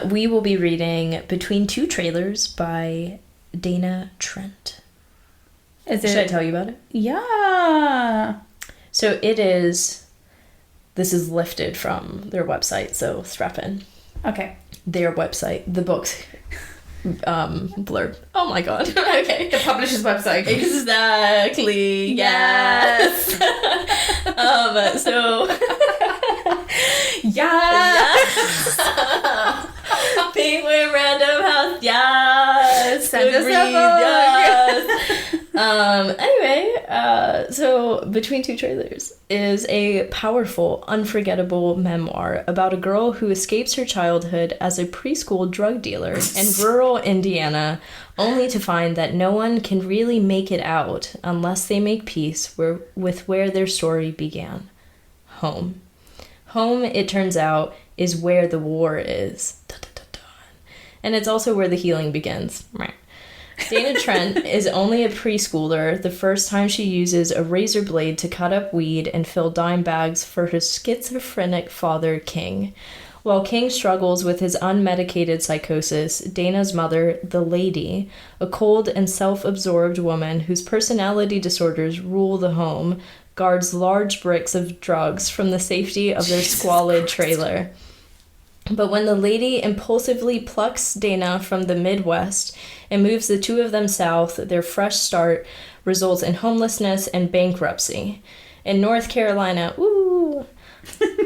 We will be reading Between Two Trailers by Dana Trent. Should I tell you about it? Yeah. So it is... This is lifted from their website, so strap in. Okay. Their website. The book's blurb. Oh my god. Okay. The publisher's website. Exactly. Yes. So... Yes. Penguin Random House. Yes. Send us a Yes. Anyway, so Between Two Trailers is a powerful, unforgettable memoir about a girl who escapes her childhood as a preschool drug dealer in rural Indiana, only to find that no one can really make it out unless they make peace with where their story began. Home. Home, it turns out, is where the war is. Dun, dun, dun, dun. And it's also where the healing begins. Dana Trent is only a preschooler the first time she uses a razor blade to cut up weed and fill dime bags for her schizophrenic father, King. While King struggles with his unmedicated psychosis, Dana's mother, the Lady, a cold and self-absorbed woman whose personality disorders rule the home, guards large bricks of drugs from the safety of their squalid trailer. But when the Lady impulsively plucks Dana from the Midwest and moves the two of them south, their fresh start results in homelessness and bankruptcy. In North Carolina, woo!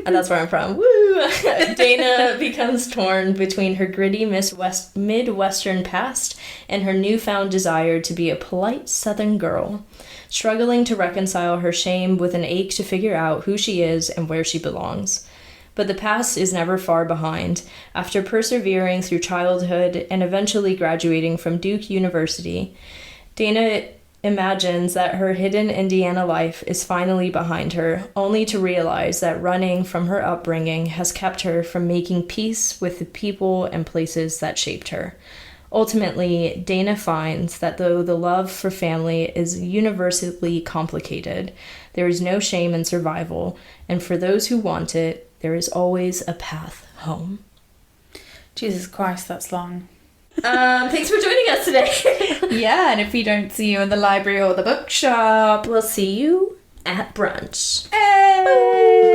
And that's where I'm from. Woo! Dana becomes torn between her gritty Midwestern past and her newfound desire to be a polite Southern girl, struggling to reconcile her shame with an ache to figure out who she is and where she belongs. But the past is never far behind. After persevering through childhood and eventually graduating from Duke University, Dana imagines that her hidden Indiana life is finally behind her, only to realize that running from her upbringing has kept her from making peace with the people and places that shaped her. Ultimately, Dana finds that though the love for family is universally complicated, there is no shame in survival, and for those who want it, there is always a path home. Jesus Christ, that's long. Thanks for joining us today. Yeah, and if we don't see you in the library or the bookshop, We'll see you at brunch. Hey!